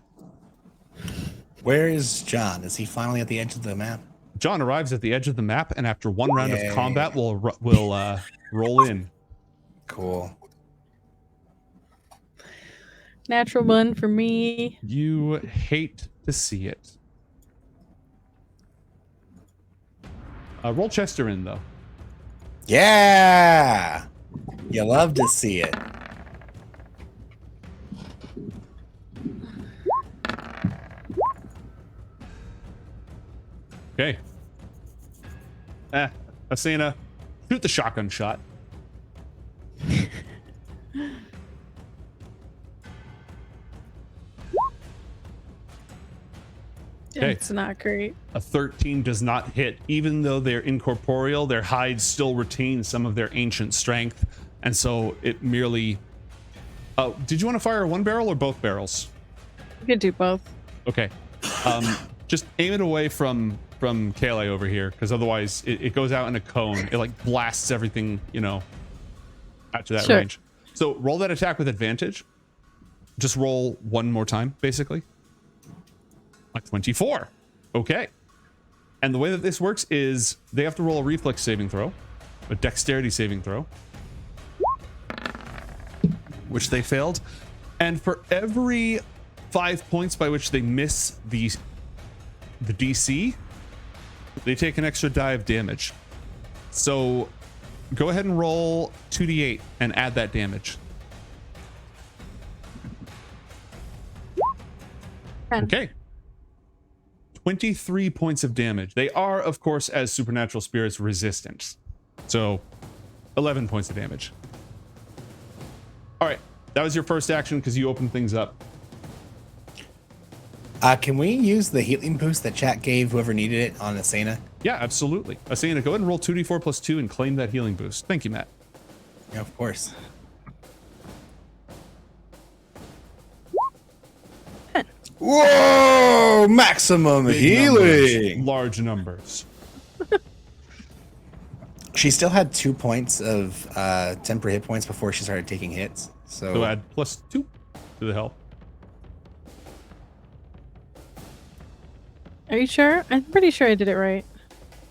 Where is John? Is he finally at the edge of the map? John arrives at the edge of the map, and after one round Yay. of combat, will roll in. Cool. Natural one for me. You hate to see it. Roll Chester in, though. Yeah! You love to see it. Okay. Asena, shoot the shotgun shot. Okay. It's not great. A 13 does not hit. Even though they're incorporeal, their hides still retain some of their ancient strength. And so it merely... did you want to fire one barrel or both barrels? You could do both. Okay. Just aim it away from Kayla over here, because otherwise it goes out in a cone. It like blasts everything, you know, out to that Sure. range. So roll that attack with advantage. Just roll one more time, basically. A 24. Okay. And the way that this works is they have to roll a reflex saving throw, a dexterity saving throw, which they failed. And for every 5 points by which they miss the DC, they take an extra die of damage. So go ahead and roll 2d8 and add that damage. 10. Okay. 23 points of damage. They are, of course, as supernatural spirits, resistant. So 11 points of damage. All right, that was your first action because you opened things up. Can we use the healing boost that chat gave whoever needed it on Asena? Yeah, absolutely. Asena, go ahead and roll 2d4 plus 2 and claim that healing boost. Thank you, Matt. Yeah, of course. Whoa! Maximum Big healing! Large numbers. She still had 2 points of temporary hit points before she started taking hits. So add plus 2 to the health. Are you sure? I'm pretty sure I did it right.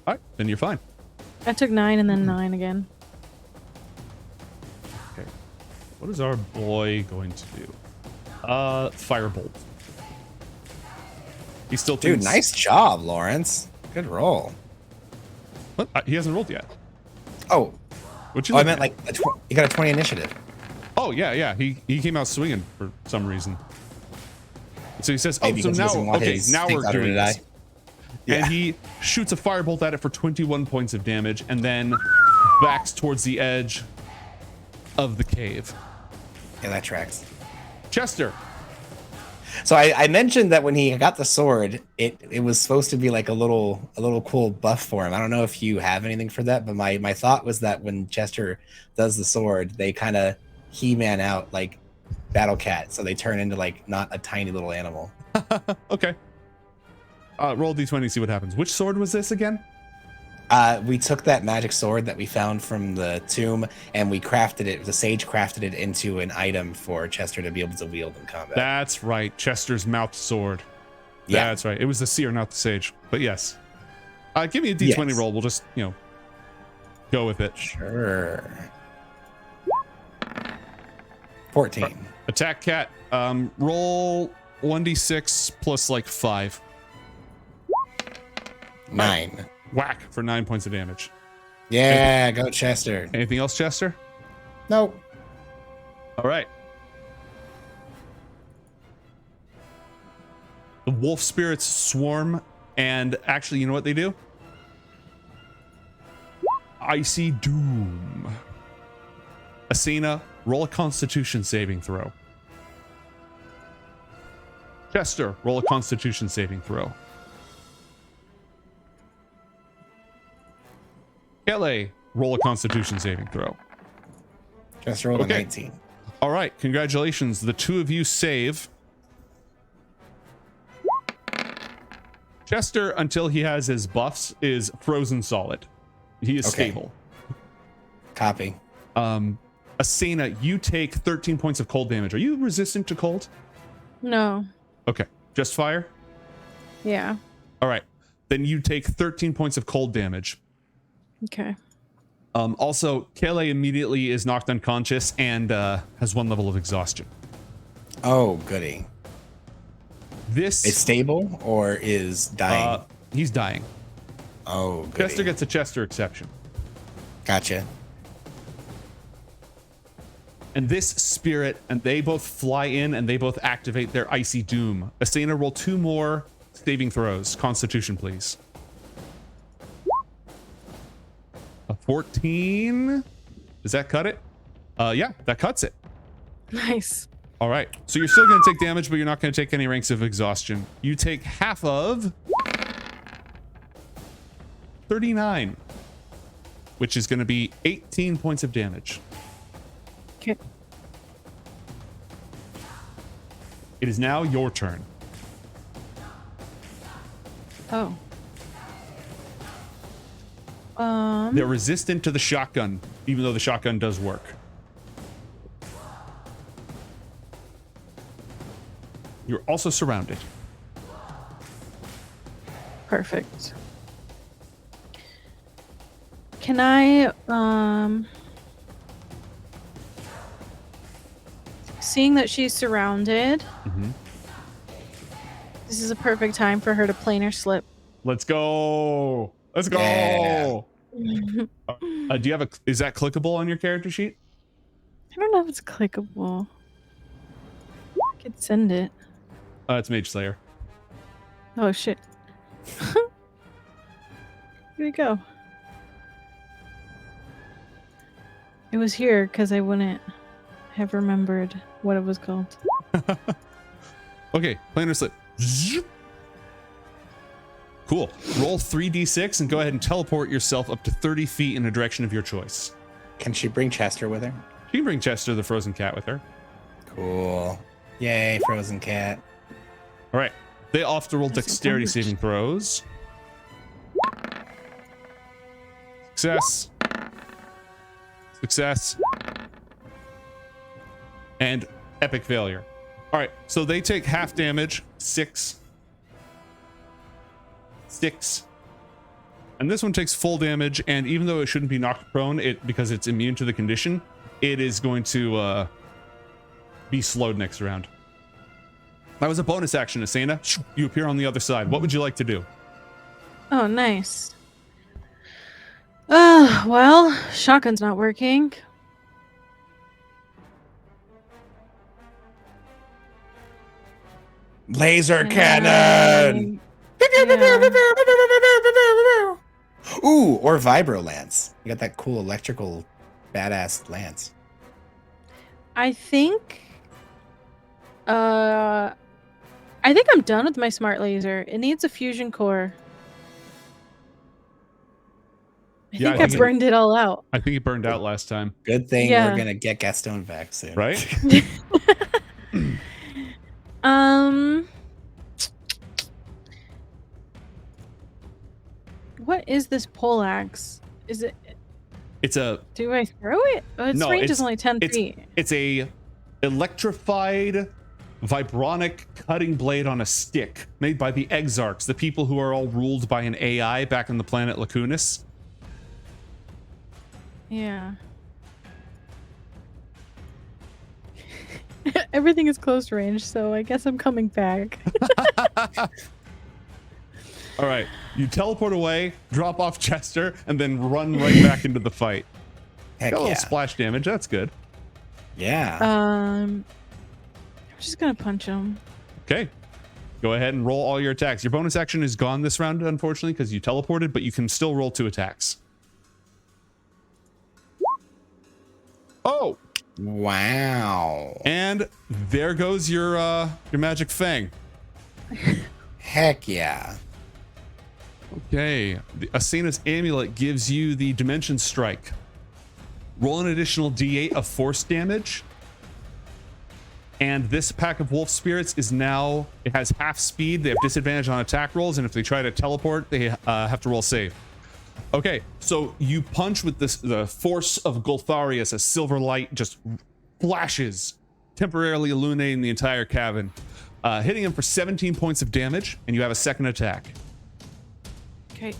All right, then you're fine. I took 9 and then 9 again. Okay. What is our boy going to do? Firebolt. He still Dude, thinks... nice job, Lawrence. Good roll. What? He hasn't rolled yet. Oh, What you I looking meant at? like you got a 20 initiative. Oh, yeah. He came out swinging for some reason. So he says, Maybe oh, so because he doesn't now, want okay, his now snake we're daughter to doing this. die. Yeah. And he shoots a firebolt at it for 21 points of damage and then backs towards the edge of the cave. Yeah, that tracks. Chester. So I mentioned that when he got the sword, it was supposed to be like a little cool buff for him. I don't know if you have anything for that, but my thought was that when Chester does the sword, they kind of He-Man out like Battle Cat, so they turn into like not a tiny little animal. Okay. Roll d20, see what happens. Which sword was this again? We took that magic sword that we found from the tomb and we crafted it. The sage crafted it into an item for Chester to be able to wield in combat. That's right. Chester's mouth sword. Yeah. That's right. It was the seer, not the sage. But yes. Give me a d20 Yes. roll. We'll just, go with it. Sure. 14. Attack cat. Roll 1d6 plus like 5. 9. Whack for 9 points of damage. Yeah, go Chester. Anything else, Chester? Nope. All right. The wolf spirits swarm, and actually, you know what they do? Icy Doom. Asena, roll a Constitution saving throw. Chester, roll a Constitution saving throw. Kelly, roll a Constitution saving throw. Chester rolled a Okay. 19. All right, congratulations. The two of you save. Chester, until he has his buffs, is frozen solid. He is Okay. stable. Copy. Asena, you take 13 points of cold damage. Are you resistant to cold? No. Okay, just fire? Yeah. All right, then you take 13 points of cold damage. Okay. Also, Kele immediately is knocked unconscious and has 1 level of exhaustion. Oh, goody. This It's stable or is dying? he's dying. Oh, goody. Chester gets a Chester exception. Gotcha. And this spirit, and they both fly in and they both activate their icy doom. Asena, roll 2 more saving throws. Constitution, please. A 14. Does that cut it? Yeah, that cuts it. Nice. All right. So you're still going to take damage, but you're not going to take any ranks of exhaustion. You take half of 39, which is going to be 18 points of damage. Okay. It is now your turn. Oh. They're resistant to the shotgun, even though the shotgun does work. You're also surrounded. Perfect. Can I, seeing that she's surrounded, this is a perfect time for her to planar slip. Let's go. Let's go. Yeah. Do you have is that clickable on your character sheet? I don't know if it's clickable. I could send it. It's Mage Slayer. Oh shit. Here we go. It was here because I wouldn't have remembered what it was called. Okay, planar slip. Zoop. Cool. Roll 3d6 and go ahead and teleport yourself up to 30 feet in a direction of your choice. Can she bring Chester with her? She can bring Chester the frozen cat with her. Cool. Yay, frozen cat. All right. They all have to roll That's dexterity so much. saving throws. Success. Success. And epic failure. All right. So they take half damage. 6. 6. And this one takes full damage. And even though it shouldn't be knocked prone, because it's immune to the condition, it is going to be slowed next round. That was a bonus action, Asena. You appear on the other side. What would you like to do? Oh, nice. Well, shotgun's not working. Laser cannon! Yeah. Ooh, or vibro lance. You got that cool electrical badass lance. I think I'm done with my smart laser. It needs a fusion core. I Yeah, think I I think burned it all out. I think it burned out last time, Good thing Yeah. we're gonna get Gaston back soon. right? What is this poleaxe? Is it? It's a Do I throw it? Oh, its No, range it's- is only 10 it's feet. it's a electrified vibronic cutting blade on a stick made by the Exarchs, the people who are all ruled by an AI back on the planet Lacunas. Yeah. Everything is close range, so I guess I'm coming back. All right, you teleport away, drop off Chester, and then run right back into the fight. Heck Got a little yeah. splash damage. That's good. Yeah. I'm just gonna punch him. Okay. Go ahead and roll all your attacks. Your bonus action is gone this round, unfortunately, because you teleported, but you can still roll 2 attacks. Oh, Wow. and there goes your magic fang. Heck yeah. Okay, the Asena's amulet gives you the dimension strike. Roll an additional d8 of force damage. And this pack of wolf spirits is now, it has half speed. They have disadvantage on attack rolls, and if they try to teleport, they have to roll save. Okay, so you punch with the force of Goltharius, a silver light just flashes, temporarily illuminating the entire cabin, hitting him for 17 points of damage, and you have a second attack. Okay.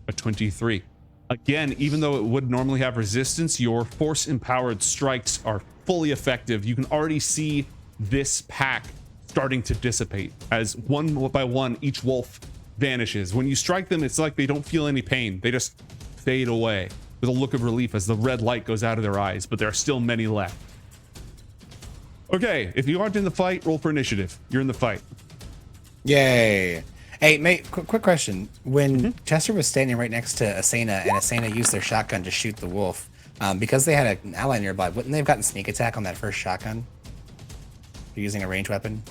A 23. Again, even though it would normally have resistance, your force empowered strikes are fully effective. You can already see this pack starting to dissipate as one by one each wolf vanishes. When you strike them, it's like they don't feel any pain. They just fade away with a look of relief as the red light goes out of their eyes, but there are still many left. Okay, if you aren't in the fight, roll for initiative. You're in the fight. Yay. Hey, mate, quick question. When Chester was standing right next to Asena and Asena used their shotgun to shoot the wolf, because they had an ally nearby, wouldn't they have gotten sneak attack on that first shotgun? You're using a ranged weapon?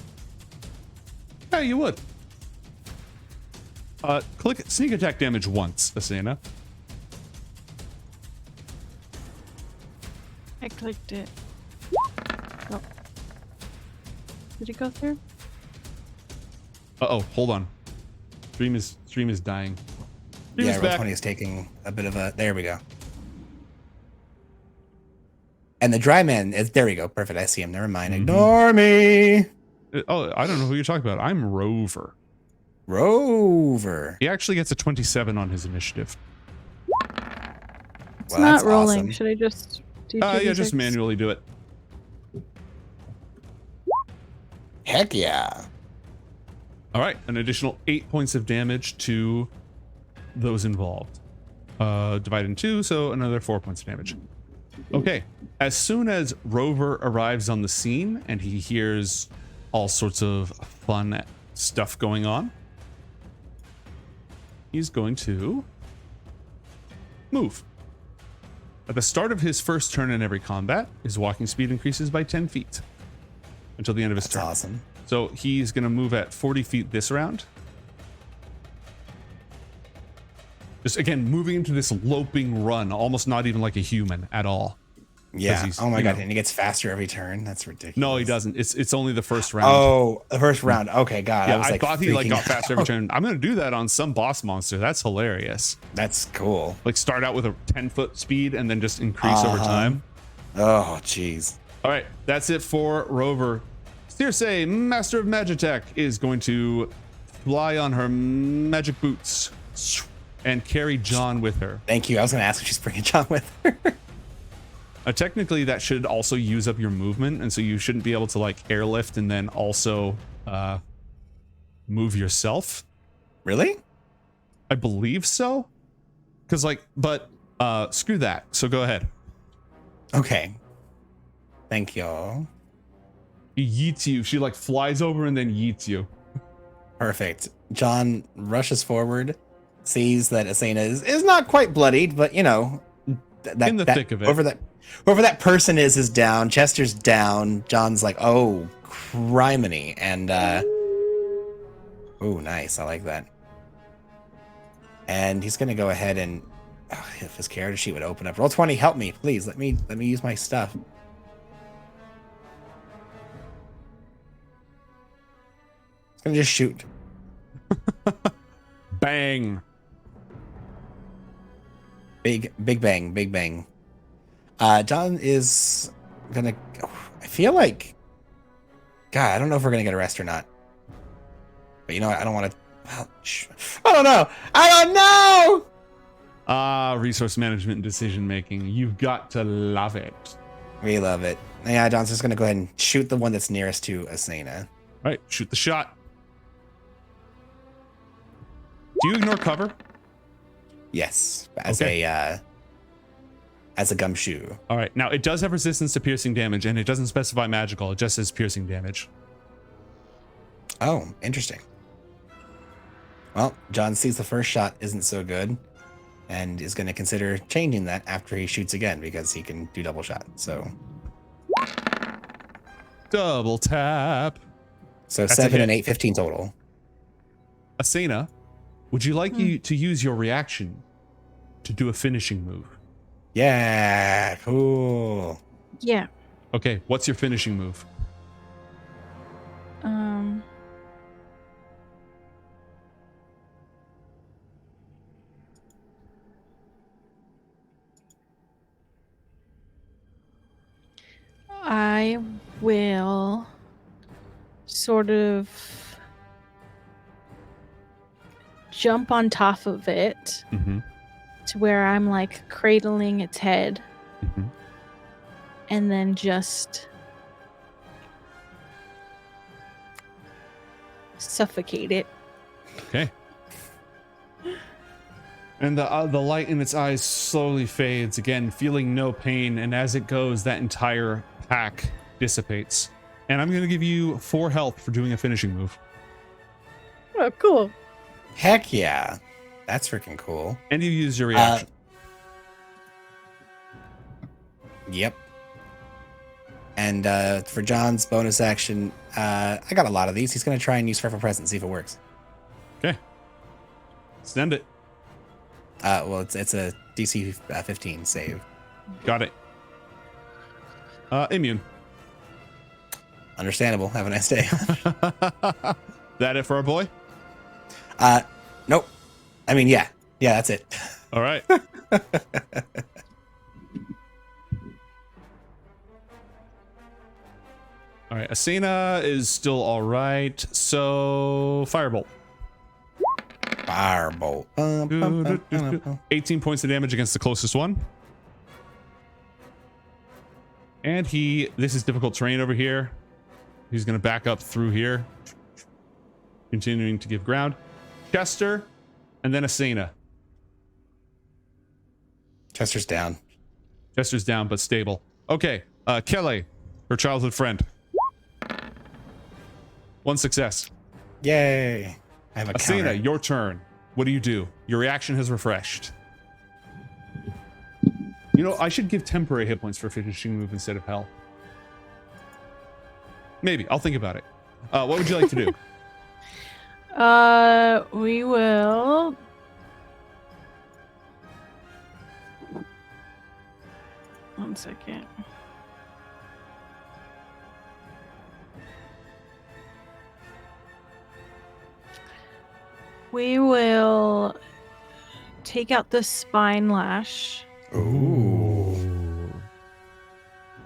Yeah, you would. Click sneak attack damage once, Asena. I clicked it. Oh. Did it go through? Uh-oh, hold on. Stream is dying. Stream Yeah, is back. Roll20 is taking a bit of a... There we go. And the dry man is... There we go. Perfect. I see him. Never mind. Ignore me. Oh, I don't know who you're talking about. I'm Rover. Rover. He actually gets a 27 on his initiative. It's Well, not that's rolling. awesome. Should I just do Yeah, 2d6? just manually do it. Heck yeah. All right, an additional 8 points of damage to those involved. Divided in 2, so another 4 points of damage. Okay, as soon as Rover arrives on the scene and he hears all sorts of fun stuff going on. He's going to move. At the start of his first turn in every combat, his walking speed increases by 10 feet until the end of his turn. That's awesome. So he's going to move at 40 feet this round. Just again, moving into this loping run, almost not even like a human at all. Yeah. Oh my god, know, and he gets faster every turn. That's ridiculous. No, he doesn't. It's only the first round. Oh, the first round. Okay, God. Yeah, I thought he like freaking got faster every out. turn. I'm gonna do that on some boss monster. That's hilarious. That's cool. Like start out with a 10-foot speed and then just increase over time. Oh, jeez. All right, that's it for Rover. Circe, Master of Magitech, is going to fly on her magic boots and carry John with her. Thank you. I was going to ask if she's bringing John with her. Technically, that should also use up your movement, and so you shouldn't be able to like airlift and then also move yourself. Really? I believe so. Because like, but screw that. So go ahead. Okay. Thank y'all. He yeets you. She like flies over and then yeets you. Perfect. John rushes forward, sees that Asena is not quite bloodied, but you know, In the thick of it. Whoever that person is down. Chester's down. John's like, oh, criminy. And, oh, nice. I like that. And he's going to go ahead and, if his character sheet would open up. Roll 20, help me, please. Let me use my stuff. It's going to just shoot. Bang. Big bang, big bang. John is gonna. I feel like, God, I don't know if we're gonna get arrested or not. But you know what? I don't want to. I don't know. I don't know. Resource management and decision making. You've got to love it. We love it. Yeah, John's just gonna go ahead and shoot the one that's nearest to Asena. All right, shoot the shot. Do you ignore cover? Yes, as Okay. a gumshoe. All right. Now it does have resistance to piercing damage, and it doesn't specify magical. It just says piercing damage. Oh, interesting. Well, John sees the first shot isn't so good, and is going to consider changing that after he shoots again because he can do double shot. So Double tap. So That's a 7 hit. and 8, 15 total. Asena, would you like you to use your reaction to do a finishing move? Yeah, cool. Yeah. Okay, what's your finishing move? I will sort of jump on top of it Mm-hmm. to where I'm like cradling its head Mm-hmm. and then just suffocate it. Okay. And the light in its eyes slowly fades, again, feeling no pain. And as it goes, that entire pack dissipates. And I'm going to give you 4 health for doing a finishing move. Oh, cool. Heck yeah. That's freaking cool. And you use your reaction. Yep. And for John's bonus action, I got a lot of these. He's going to try and use Fearful Presence, see if it works. Okay. Send it. Well, it's a DC 15 save. Got it. Immune. Understandable. Have a nice day. That it for our boy? Nope. I mean, yeah. Yeah, that's it. All right. All right. Asena is still all right. So, Firebolt. Firebolt. 18 points of damage against the closest one. And this is difficult terrain over here. He's going to back up through here, continuing to give ground. Chester, and then Asena. Chester's down. Chester's down, but stable. Okay, Kelly, her childhood friend. 1 success. Yay! I have a counter. Asena, your turn. What do you do? Your reaction has refreshed. You know, I should give temporary hit points for finishing move instead of hell. Maybe. I'll think about it. What would you like to do? We will. One second. We will take out the spine lash. Ooh.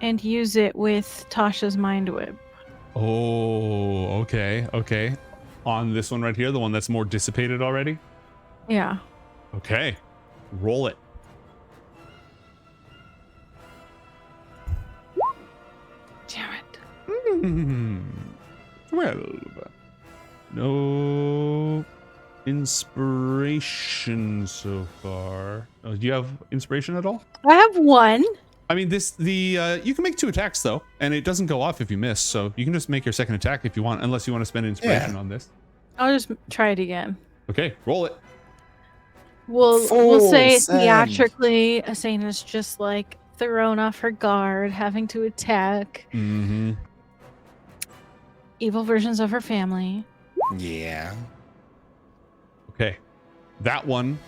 And use it with Tasha's mind whip. Oh, okay, okay. On this one right here, the one that's more dissipated already? Yeah. Okay. Roll it. Damn it. 12. No inspiration so far. Oh, do you have inspiration at all? I have one. I mean, you can make 2 attacks though, and it doesn't go off if you miss. So you can just make your second attack if you want, unless you want to spend inspiration on this. I'll just try it again. Okay, roll it. We'll say send. theatrically, Asena's just like thrown off her guard, having to attack Mm-hmm. evil versions of her family. Yeah. Okay, that one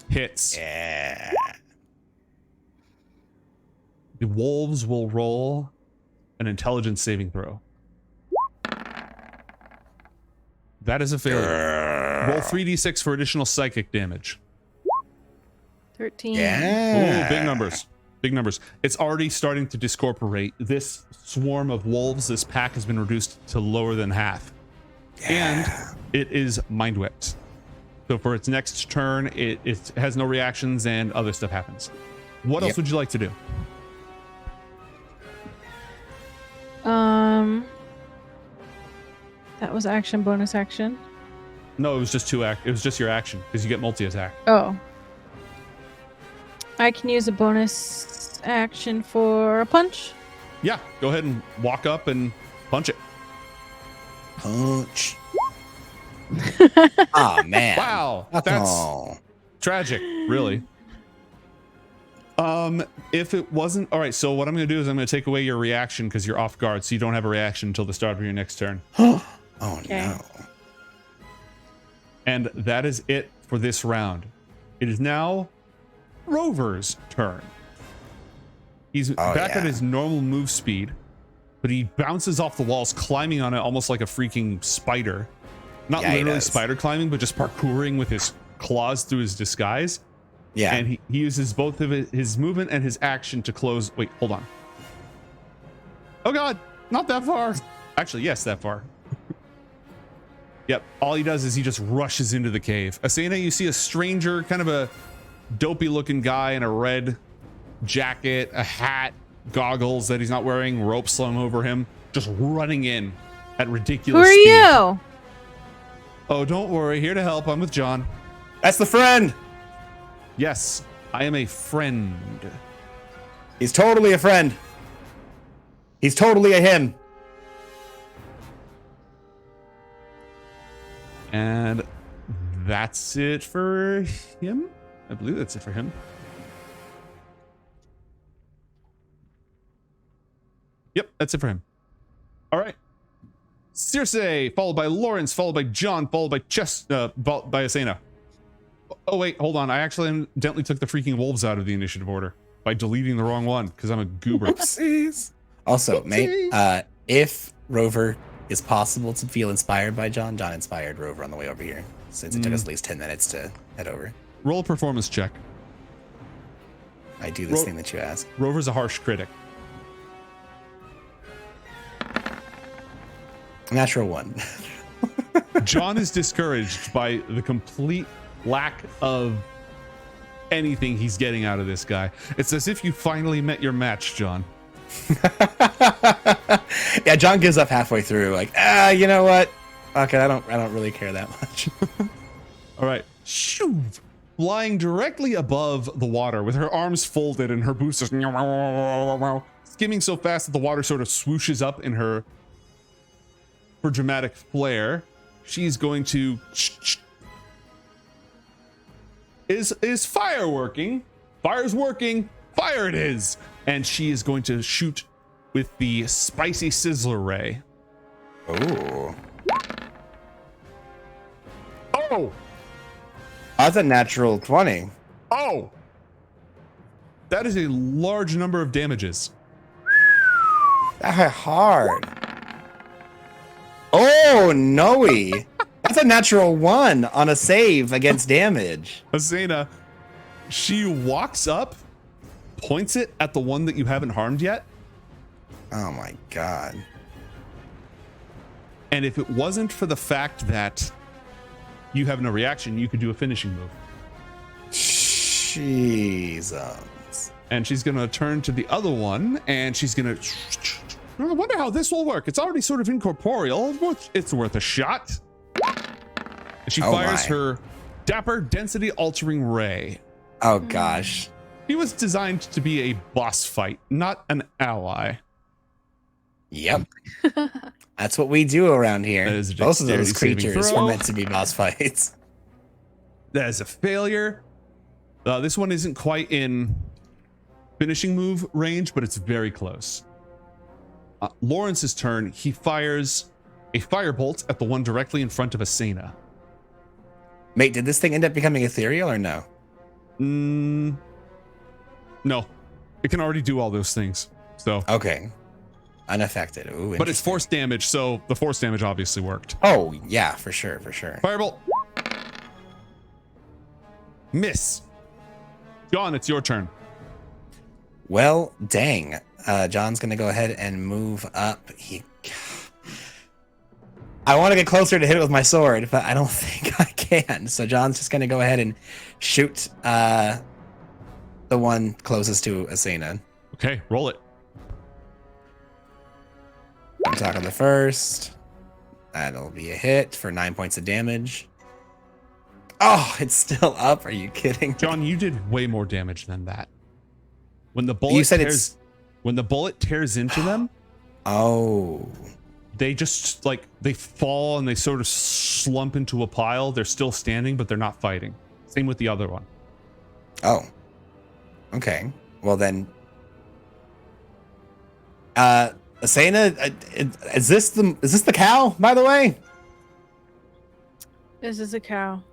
hits. Yeah. The wolves will roll an intelligence saving throw. That is a failure. Roll 3d6 for additional psychic damage. 13. Yeah. Oh, big numbers. Big numbers. It's already starting to discorporate. This swarm of wolves, this pack has been reduced to lower than half. And it is mind whipped. So for its next turn, it has no reactions and other stuff happens. What else would you like to do? That was action, bonus action. No, it was just it was just your action because you get multi-attack. Oh. I can use a bonus action for a punch. Yeah, go ahead and walk up and punch it. Punch. Oh man. Wow, that's tragic, really. If it wasn't all right, so what I'm going to do is I'm going to take away your reaction because you're off guard, so you don't have a reaction until the start of your next turn. Oh Okay. no. And that is it for this round. It is now Rover's turn. He's back at his normal move speed, but he bounces off the walls, climbing on it almost like a freaking spider. Not literally spider climbing, but just parkouring with his claws through his disguise. Yeah. And he uses both of his movement and his action to close. Wait, hold on. Oh God, not that far. Actually, yes, that far. Yep. All he does is he just rushes into the cave. Asena, you see a stranger, kind of a dopey looking guy in a red jacket, a hat, goggles that he's not wearing, rope slung over him, just running in at ridiculous speed. Who are you? Oh, don't worry. Here to help. I'm with John. That's the friend. Yes, I am a friend. He's totally a friend. He's totally a him. And that's it for him. I believe that's it for him. Yep, that's it for him. All right. Circe, followed by Lawrence, followed by John, followed by by Asena. Oh wait, hold on. I actually accidentally took the freaking wolves out of the initiative order by deleting the wrong one because I'm a goober. Oopsies. Also, mate, if Rover is possible to feel inspired by John inspired Rover on the way over here, since it took us at least 10 minutes to head over. Roll a performance check. I do this thing that you ask. Rover's a harsh critic. Natural 1. John is discouraged by the complete lack of anything he's getting out of this guy. It's as if you finally met your match, John. Yeah, John gives up halfway through, like, you know what? Okay, I don't really care that much. All right. Shoo! Flying directly above the water with her arms folded and her boots just skimming so fast that the water sort of swooshes up in her for dramatic flair. she's going to... Is fire working? Fire's working. Fire it is. And she is going to shoot with the spicy sizzler ray. Ooh. Oh! That's a natural 20. Oh! That is a large number of damages. That hard. Oh, no. That's a natural 1 on a save against damage. Asena, she walks up, points it at the one that you haven't harmed yet. Oh my god. And if it wasn't for the fact that you have no reaction, you could do a finishing move. Jesus. And she's going to turn to the other one, and she's going to... I wonder how this will work. It's already sort of incorporeal. It's worth a shot. And she fires her Dapper Density Altering Ray. Oh, gosh. He was designed to be a boss fight, not an ally. Yep. That's what we do around here. Both of those creatures were meant to be boss fights. That is a failure. This one isn't quite in finishing move range, but it's very close. Lawrence's turn. He fires a firebolt at the one directly in front of Asena. Mate, did this thing end up becoming ethereal or no? No. It can already do all those things. So okay. Unaffected. Ooh, but it's force damage, so the force damage obviously worked. Oh, yeah, for sure, for sure. Firebolt. Miss. John, it's your turn. Well, dang. John's going to go ahead and move up. I want to get closer to hit it with my sword, but I don't think I can. So John's just going to go ahead and shoot the one closest to Asena. Okay, roll it. I'm talking the first. That'll be a hit for 9 points of damage. Oh, it's still up. Are you kidding? John, you did way more damage than that. When the bullet when the bullet tears into them, they just they fall and they sort of slump into a pile. They're still standing, but they're not fighting. Same with the other one. Oh. Okay. Well then, Asena, is this the cow, by the way? This is a cow.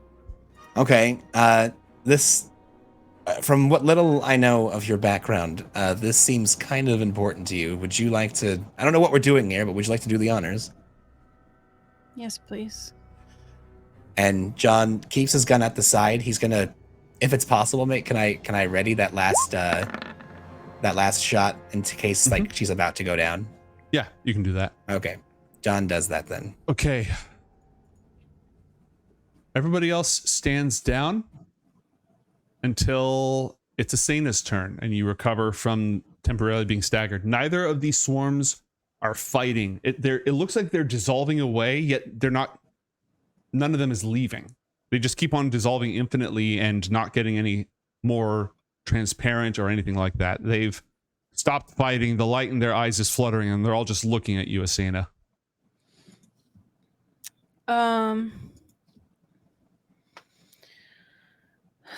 Okay. This, from what little I know of your background, this seems kind of important to you. Would you like to? I don't know what we're doing here, but would you like to do the honors? Yes, please. And John keeps his gun at the side. He's gonna, if it's possible, mate. Can I ready that last shot in case she's about to go down? Yeah, you can do that. Okay. John does that then. Okay. Everybody else stands down until it's Asena's turn and you recover from temporarily being staggered. Neither of these swarms are fighting. It looks like they're dissolving away, yet they're not. None of them is leaving. They just keep on dissolving infinitely and not getting any more transparent or anything like that. They've stopped fighting. The light in their eyes is fluttering and they're all just looking at you, Asena.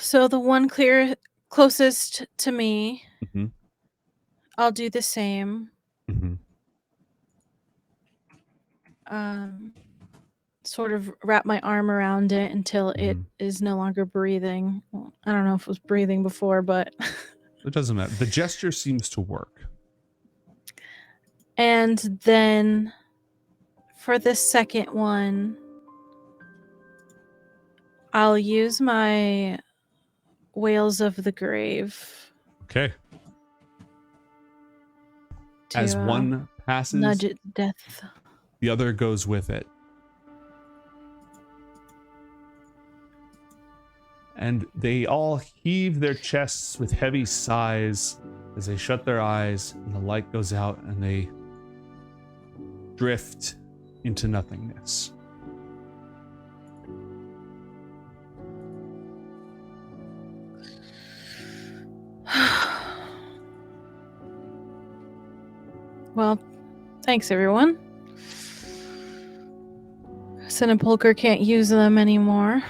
So the one closest to me, I'll do the same. Sort of wrap my arm around it until it is no longer breathing. Well, I don't know if it was breathing before, but it doesn't matter. The gesture seems to work. And then for the second one, I'll use my Wails of the Grave. Okay. As one passes, nudge it to death. The other goes with it. And they all heave their chests with heavy sighs as they shut their eyes and the light goes out and they drift into nothingness. Well, thanks everyone. Cenopulchre can't use them anymore.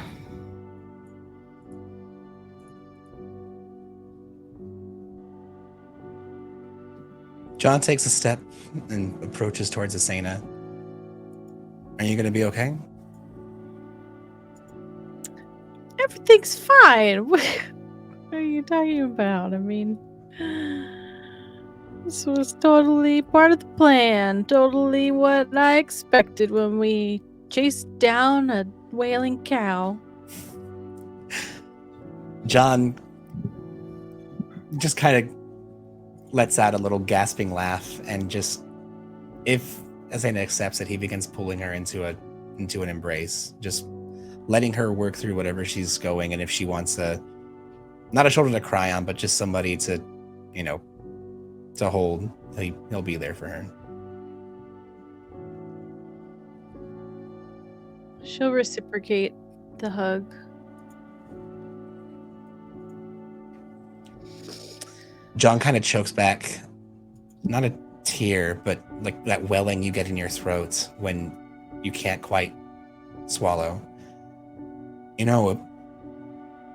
John takes a step and approaches towards Asena. Are you going to be okay? Everything's fine. What are you talking about? I mean, this was totally part of the plan. Totally what I expected when we chased down a wailing cow. John just kind of lets out a little gasping laugh, and just, if Asena accepts it, he begins pulling her into an embrace, just letting her work through whatever she's going, and if she wants not a shoulder to cry on, but just somebody to, to hold, he'll be there for her. She'll reciprocate the hug. John kind of chokes back, not a tear, but like that welling you get in your throat when you can't quite swallow.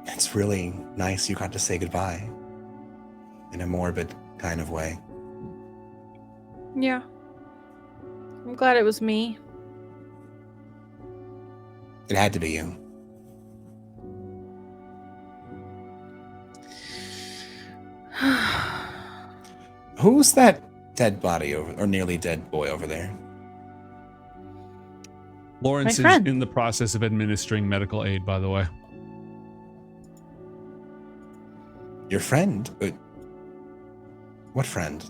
It's really nice you got to say goodbye in a morbid kind of way. Yeah. I'm glad it was me. It had to be you. Who's that dead body or nearly dead boy over there? Lawrence is in the process of administering medical aid, by the way. Your friend? What friend?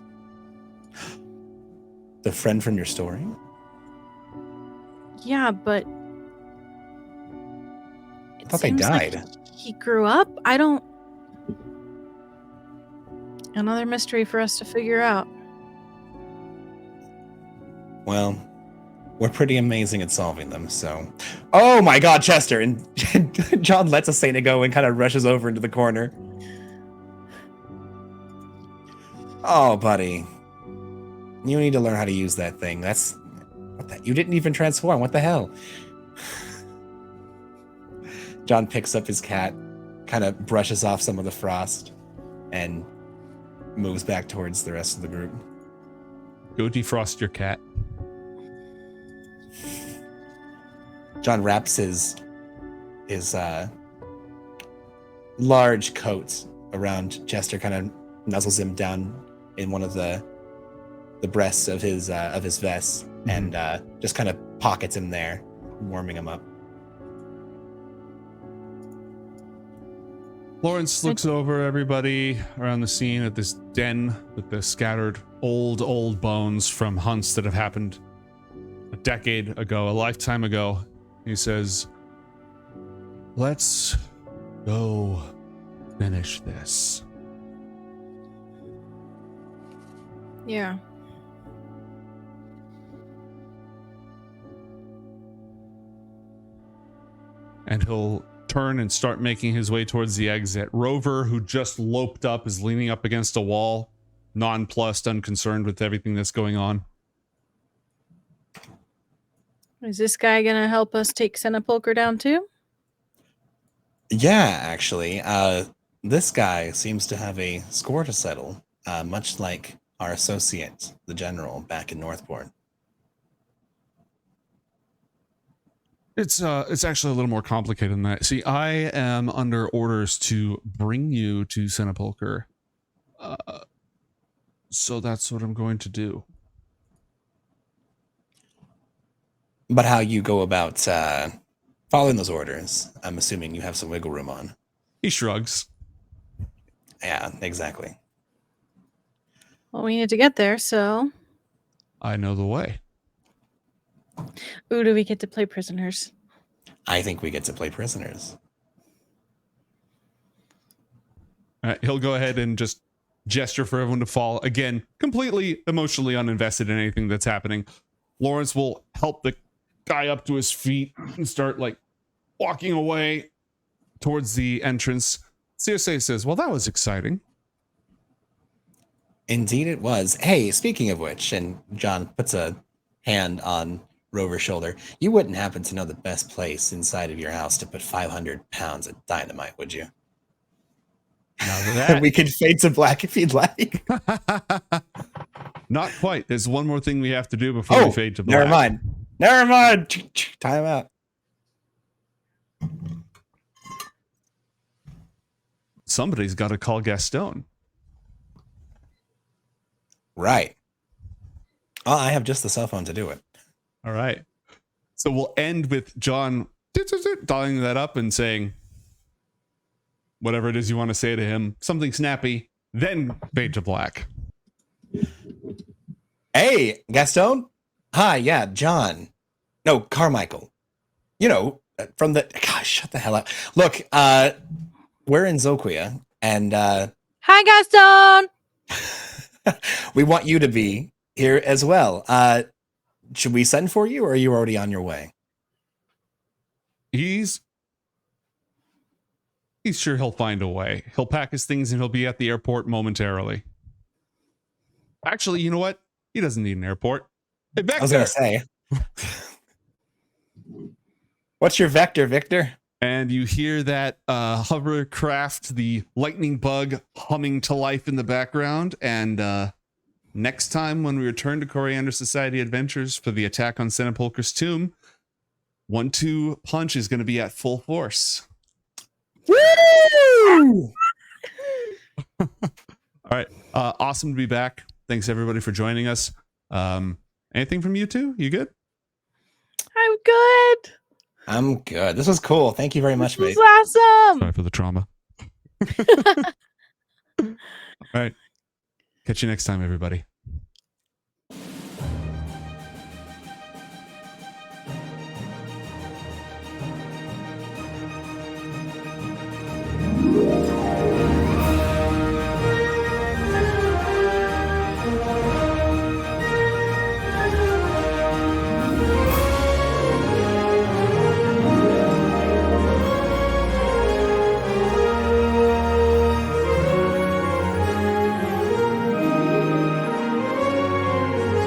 The friend from your story? Yeah, but I thought they died. Like he grew up? I don't... Another mystery for us to figure out. Well, we're pretty amazing at solving them, so... Oh my god, Chester! And John lets Asena go and kind of rushes over into the corner. Oh, buddy. You need to learn how to use that thing. You didn't even transform. What the hell? John picks up his cat, kind of brushes off some of the frost, and moves back towards the rest of the group. Go defrost your cat. John wraps his large coat around Chester, kind of nuzzles him down in one of the breasts of his vest, and just kind of pockets him there, warming him up. Lawrence looks over everybody around the scene at this den with the scattered old bones from hunts that have happened a decade ago, a lifetime ago. He says, "Let's go finish this." Yeah. And he'll turn and start making his way towards the exit. Rover, who just loped up, is leaning up against a wall, nonplussed, unconcerned with everything that's going on. Is this guy gonna help us take Cenopulchre down too? Yeah, actually. This guy seems to have a score to settle, much like our associate, the general, back in Northport. It's actually a little more complicated than that. See, I am under orders to bring you to Cenopulchre. So that's what I'm going to do. But how you go about following those orders, I'm assuming you have some wiggle room on. He shrugs. Yeah, exactly. Well, we need to get there, so... I know the way. Ooh, do we get to play prisoners? I think we get to play prisoners. All right, he'll go ahead and just gesture for everyone to fall. Again, completely emotionally uninvested in anything that's happening. Lawrence will help the guy up to his feet and start walking away towards the entrance. CSA says, "Well, that was exciting." Indeed it was. Hey, speaking of which, and John puts a hand on Rover's shoulder. You wouldn't happen to know the best place inside of your house to put 500 pounds of dynamite, would you? Now that We could fade to black if you'd like. not quite. There's one more thing we have to do before we fade to black. Never mind. Never mind. Time out. Somebody's got to call Gaston. Right. Oh, I have just the cell phone to do it. All right. So we'll end with John dialing that up and saying whatever it is you want to say to him, something snappy, then fade to black. Hey, Gaston? Hi, yeah, John. No, Carmichael. You know, from the... Gosh, shut the hell up. Look, we're in Zoquia, and Hi, Gaston. we want you to be here as well. Should we send for you, or are you already on your way? He's sure he'll find a way. He'll pack his things and he'll be at the airport momentarily. Actually, you know what? He doesn't need an airport. Hey, Vector. I was going to say. What's your vector, Victor? And you hear that hovercraft, the lightning bug, humming to life in the background. And next time when we return to Coriander Society Adventures for the attack on Cenopulchre's tomb, 1-2 punch is going to be at full force. Woo! All right. Awesome to be back. Thanks everybody for joining us. Anything from you two? You good? I'm good. I'm good. This was cool. Thank you very much, This mate. was awesome. Sorry for the trauma. All right. Catch you next time, everybody.